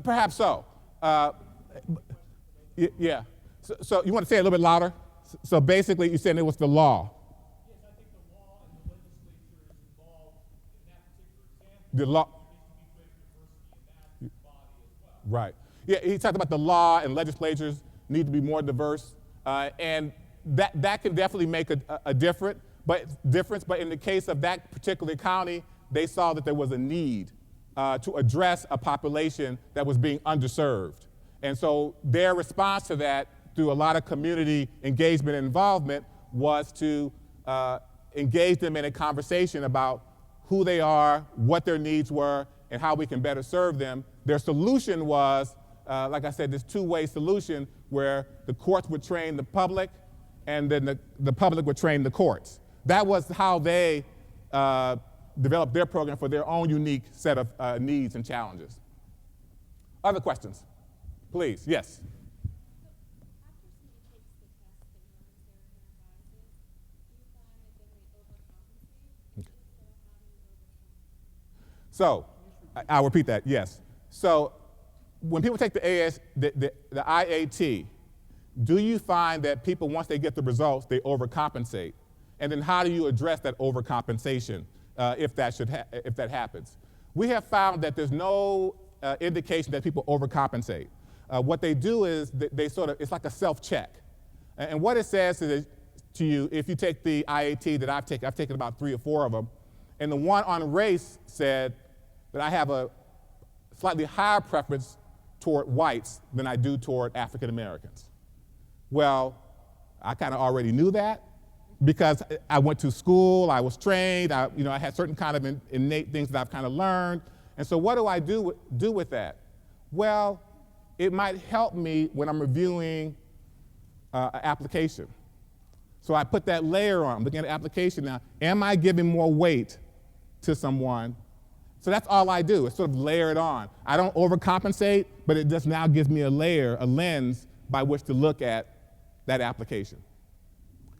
Perhaps so. Yeah. So you want to say it a little bit louder? So basically, you're saying it was the law. Yes, I think the law and the legislature is involved in that particular example. The law. There needs to be greater diversity in that body as well. Right. Yeah, he talked about the law and legislatures need to be more diverse, and that can definitely make a difference. But in the case of that particular county, they saw that there was a need to address a population that was being underserved. And so their response to that, through a lot of community engagement and involvement, was to engage them in a conversation about who they are, what their needs were, and how we can better serve them. Their solution was, like I said, this two-way solution where the courts would train the public and then the public would train the courts. That was how they developed their program for their own unique set of needs and challenges. Other questions? Please, yes. So after somebody takes the test and learns their biases, do you find that then they overcompensate? Okay. So how do you overcome? So, I'll repeat that, yes. So, when people take the IAT, do you find that people, once they get the results, they overcompensate? And then how do you address that overcompensation if that happens? We have found that there's no indication that people overcompensate. What they do is they sort of, it's like a self-check. And what it says is to you, if you take the IAT that I've taken about 3 or 4 of them, and the one on race said that I have a slightly higher preference toward whites than I do toward African Americans. Well, I kind of already knew that because I went to school, I was trained, I had certain kind of innate things that I've kind of learned. And so what do I do with that? Well, it might help me when I'm reviewing an application. So I put that layer on, I'm looking at the application now. Am I giving more weight to someone? So that's all I do, is sort of layer it on. I don't overcompensate, but it just now gives me a layer, a lens by which to look at that application.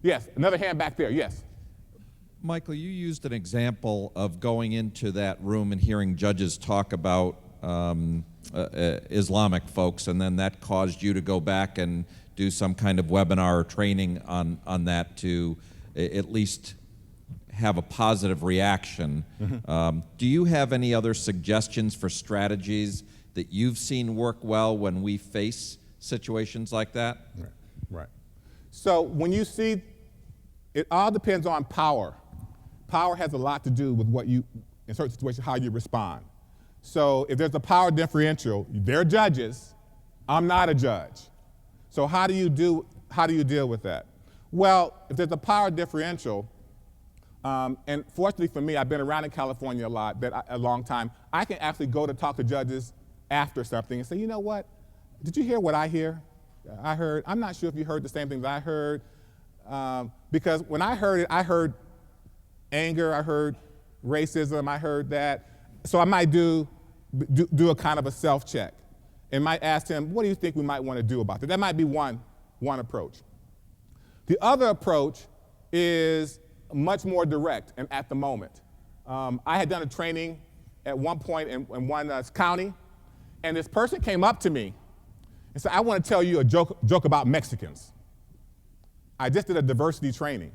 Yes, another hand back there, yes. Michael, you used an example of going into that room and hearing judges talk about Islamic folks, and then that caused you to go back and do some kind of webinar or training on that to at least have a positive reaction. Mm-hmm. Do you have any other suggestions for strategies that you've seen work well when we face situations like that? Right. So when you see, it all depends on power. Power has a lot to do with what you, in certain situations, how you respond. So if there's a power differential, they're judges, I'm not a judge. So how do you deal with that? Well, if there's a power differential, and fortunately for me, I've been around in California a long time, I can actually go to talk to judges after something and say, you know what, did you hear what I hear? I'm not sure if you heard the same thing that I heard, because when I heard it, I heard anger, I heard racism, I heard that. So I might do a kind of a self-check and might ask him, what do you think we might want to do about that? That might be one one approach. The other approach is much more direct and at the moment. I had done a training at one point in one county, and this person came up to me and said, I want to tell you a joke about Mexicans. I just did a diversity training,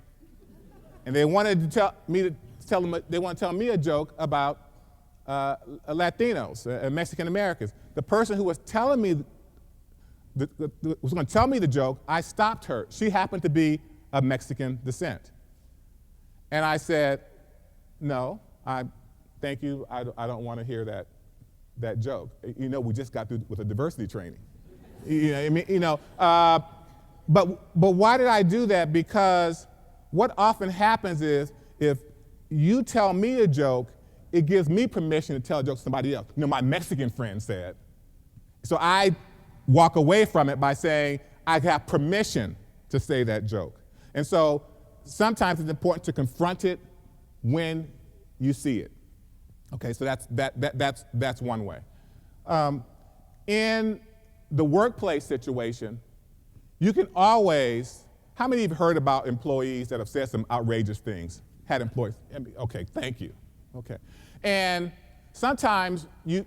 and they wanted to tell me a joke about Latinos and Mexican Americans. The person who was telling me was going to tell me the joke, I stopped her. She happened to be of Mexican descent. And I said, no, thank you, I don't want to hear that joke. You know, we just got through with a diversity training. But why did I do that? Because what often happens is if you tell me a joke, it gives me permission to tell a joke to somebody else. You know, my Mexican friend said. So I walk away from it by saying, I have permission to say that joke. And so sometimes it's important to confront it when you see it. Okay, so that's one way. In the workplace situation, you can always, how many of you have heard about employees that have said some outrageous things? Had employees, okay, thank you, okay. And sometimes you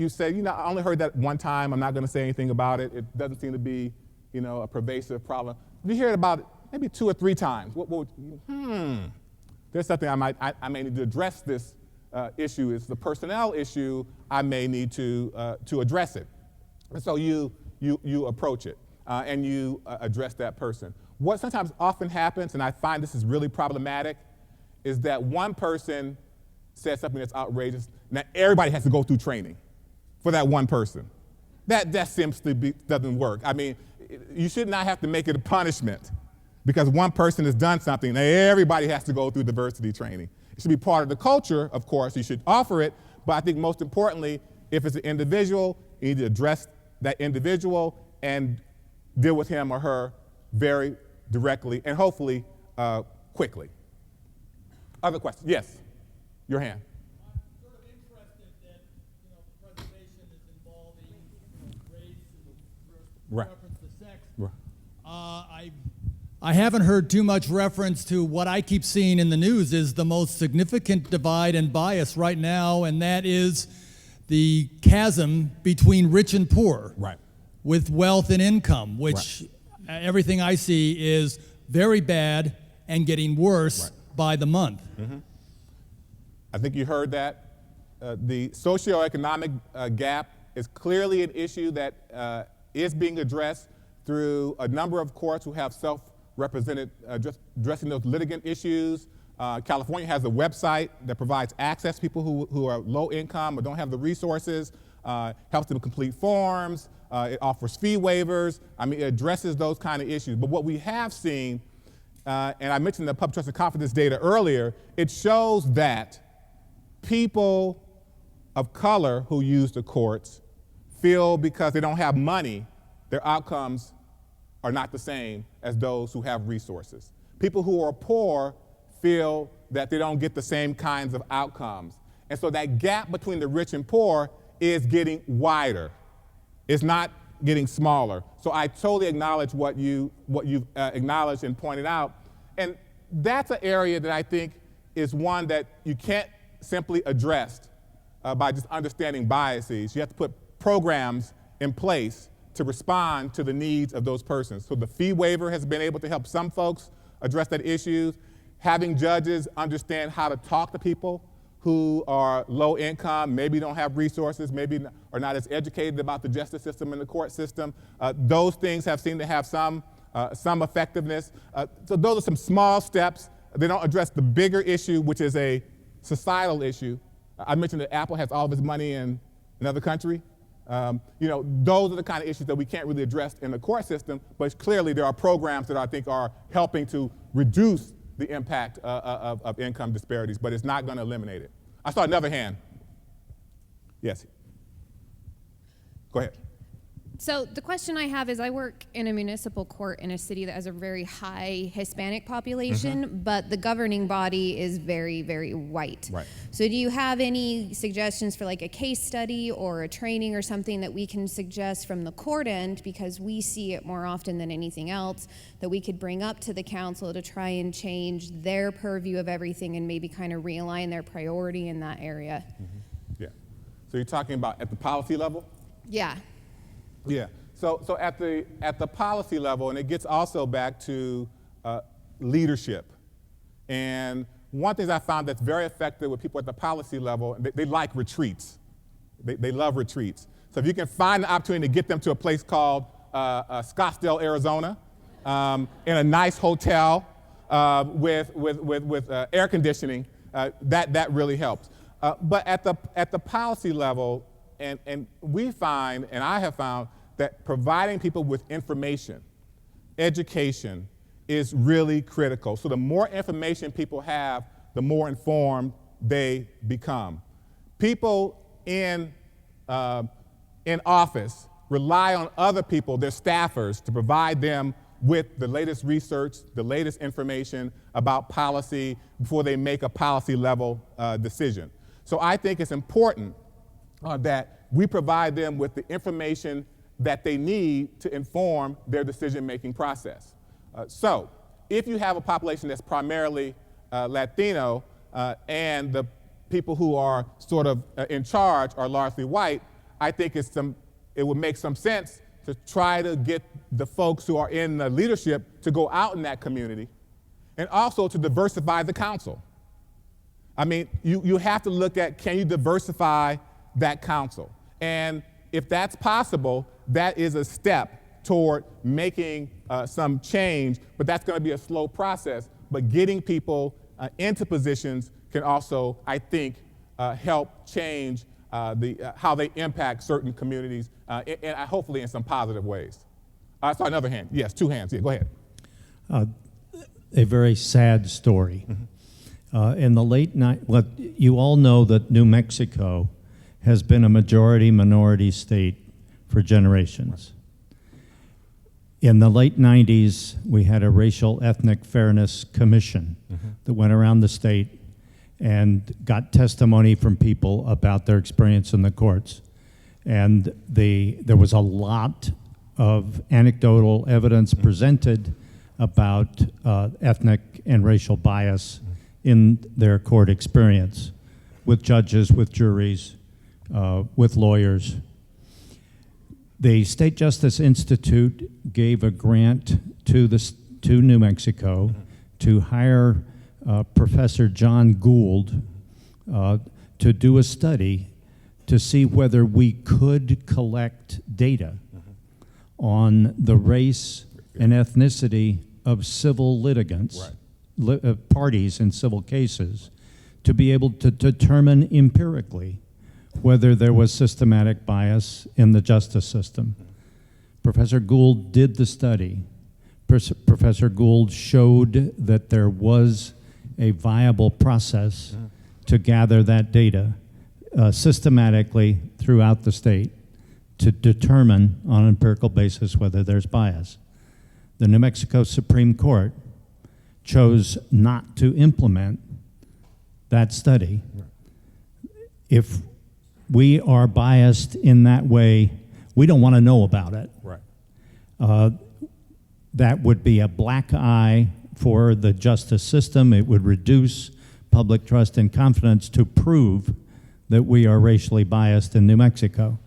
say, you know, I only heard that one time, I'm not gonna say anything about it. It doesn't seem to be, you know, a pervasive problem. If you hear it about maybe 2 or 3 times, there's something I may need to address this issue. It's the personnel issue, I may need to address it. And so you approach it and you address that person. What sometimes often happens, and I find this is really problematic, is that one person says something that's outrageous. Now everybody has to go through training for that one person. That simply doesn't work. I mean, you should not have to make it a punishment because one person has done something. Now everybody has to go through diversity training. It should be part of the culture, of course. You should offer it, but I think most importantly, if it's an individual, you need to address that individual and deal with him or her very directly and hopefully quickly. Other questions? Yes, your hand. I'm sort of interested that, you know, preservation is involving, you know, race and Right. reference to sex. Right. I haven't heard too much reference to what I keep seeing in the news is the most significant divide and bias right now, and that is the chasm between rich and poor. Right. With wealth and income, which everything I see is very bad and getting worse by the month. Mm-hmm. I think you heard that. The socioeconomic gap is clearly an issue that is being addressed through a number of courts who have self-represented addressing those litigant issues. California has a website that provides access to people who are low income or don't have the resources, helps them complete forms, it offers fee waivers. I mean, it addresses those kind of issues. But what we have seen, and I mentioned the public trust and confidence data earlier, it shows that people of color who use the courts feel because they don't have money, their outcomes are not the same as those who have resources. People who are poor feel that they don't get the same kinds of outcomes. And so that gap between the rich and poor is getting wider. It's not getting smaller. So I totally acknowledge what you've acknowledged and pointed out. And that's an area that I think is one that you can't simply address by just understanding biases. You have to put programs in place to respond to the needs of those persons. So the fee waiver has been able to help some folks address that issue. Having judges understand how to talk to people who are low income, maybe don't have resources, maybe are not as educated about the justice system and the court system. Those things have seemed to have some effectiveness. So those are some small steps. They don't address the bigger issue, which is a societal issue. I mentioned that Apple has all of its money in another country. You know, those are the kind of issues that we can't really address in the court system, but clearly there are programs that I think are helping to reduce the impact of income disparities, but it's not going to eliminate it. I saw another hand. Yes. Go ahead. So the question I have is, I work in a municipal court in a city that has a very high Hispanic population, but the governing body is very, very white. Right. So do you have any suggestions for like a case study or a training or something that we can suggest from the court end, because we see it more often than anything else, that we could bring up to the council to try and change their purview of everything and maybe kind of realign their priority in that area? Yeah. So you're talking about at the policy level? Yeah. Yeah. So at the policy level, and it gets also back to leadership. And one thing I found that's very effective with people at the policy level, they like retreats. They love retreats. So if you can find the opportunity to get them to a place called Scottsdale, Arizona, in a nice hotel with air conditioning, that really helps. But at the policy level, and we find, and I have found, that providing people with information, education, is really critical. So the more information people have, the more informed they become. People in office rely on other people, their staffers, to provide them with the latest research, the latest information about policy before they make a policy level decision. So I think it's important that we provide them with the information that they need to inform their decision-making process. So if you have a population that's primarily Latino and the people who are sort of in charge are largely white, I think it would make some sense to try to get the folks who are in the leadership to go out in that community, and also to diversify the council. I mean, you have to look at, can you diversify that council? And if that's possible, that is a step toward making some change, but that's going to be a slow process. But getting people into positions can also, I think, help change how they impact certain communities, and hopefully in some positive ways. I saw another hand. Yes, two hands. Yeah, go ahead. A very sad story. In the late well, you all know that New Mexico has been a majority-minority state for generations. In the late 90s, we had a racial ethnic fairness commission that went around the state and got testimony from people about their experience in the courts. And there was a lot of anecdotal evidence presented about ethnic and racial bias in their court experience, with judges, with juries, with lawyers. The State Justice Institute gave a grant to New Mexico to hire Professor John Gould to do a study to see whether we could collect data on the race and ethnicity of civil litigants, parties in civil cases, to be able to determine empirically whether there was systematic bias in the justice system. Professor Gould did the study. Professor Gould showed that there was a viable process to gather that data systematically throughout the state to determine on an empirical basis whether there's bias. The New Mexico Supreme Court chose not to implement that study. If we are biased in that way, we don't want to know about it. Right. That would be a black eye for the justice system. It would reduce public trust and confidence to prove that we are racially biased in New Mexico.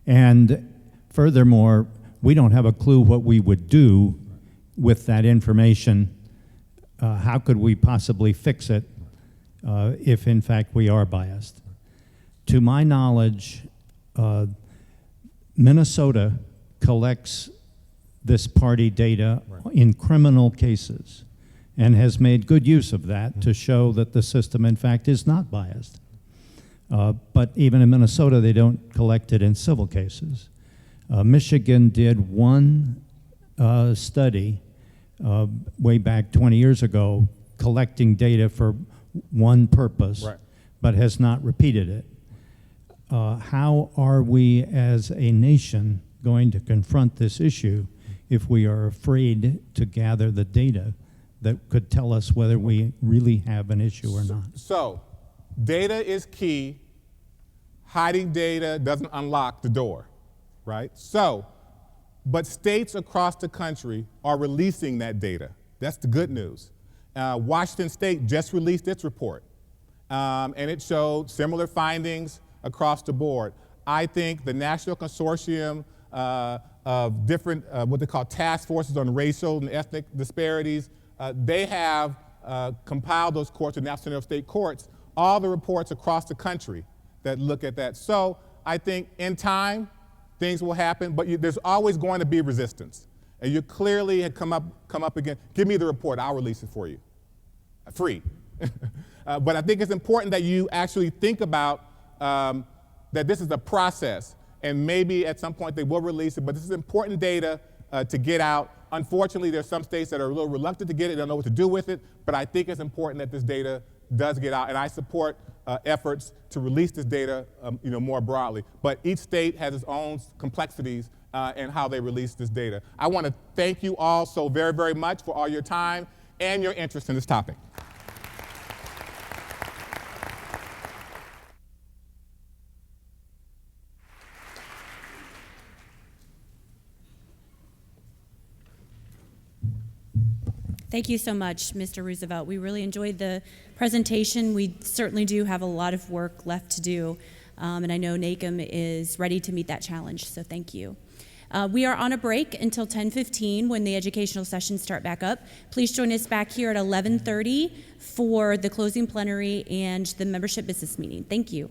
And furthermore, we don't have a clue what we would do with that information. How could we possibly fix it if in fact we are biased? To my knowledge, Minnesota collects this party data in criminal cases and has made good use of that to show that the system, in fact, is not biased. But even in Minnesota, they don't collect it in civil cases. Michigan did one study way back 20 years ago, collecting data for one purpose, but has not repeated it. How are we as a nation going to confront this issue if we are afraid to gather the data that could tell us whether we really have an issue or not? So, data is key. Hiding data doesn't unlock the door, right? So, but states across the country are releasing that data. That's the good news. Washington State just released its report, and it showed similar findings across the board. I think the National Consortium of different, what they call task forces on racial and ethnic disparities, they have compiled those courts, the National State Courts, all the reports across the country that look at that. So I think in time, things will happen, but there's always going to be resistance. And you clearly had come up again. Give me the report, I'll release it for you. Free. But I think it's important that you actually think about that this is a process, and maybe at some point they will release it, but this is important data to get out. Unfortunately, there's some states that are a little reluctant to get it, don't know what to do with it, but I think it's important that this data does get out, and I support efforts to release this data more broadly. But each state has its own complexities in how they release this data. I want to thank you all so very, very much for all your time and your interest in this topic. Thank you so much, Mr. Roosevelt. We really enjoyed the presentation. We certainly do have a lot of work left to do, and I know NACM is ready to meet that challenge, so thank you. We are on a break until 10:15 when the educational sessions start back up. Please join us back here at 11:30 for the closing plenary and the membership business meeting. Thank you.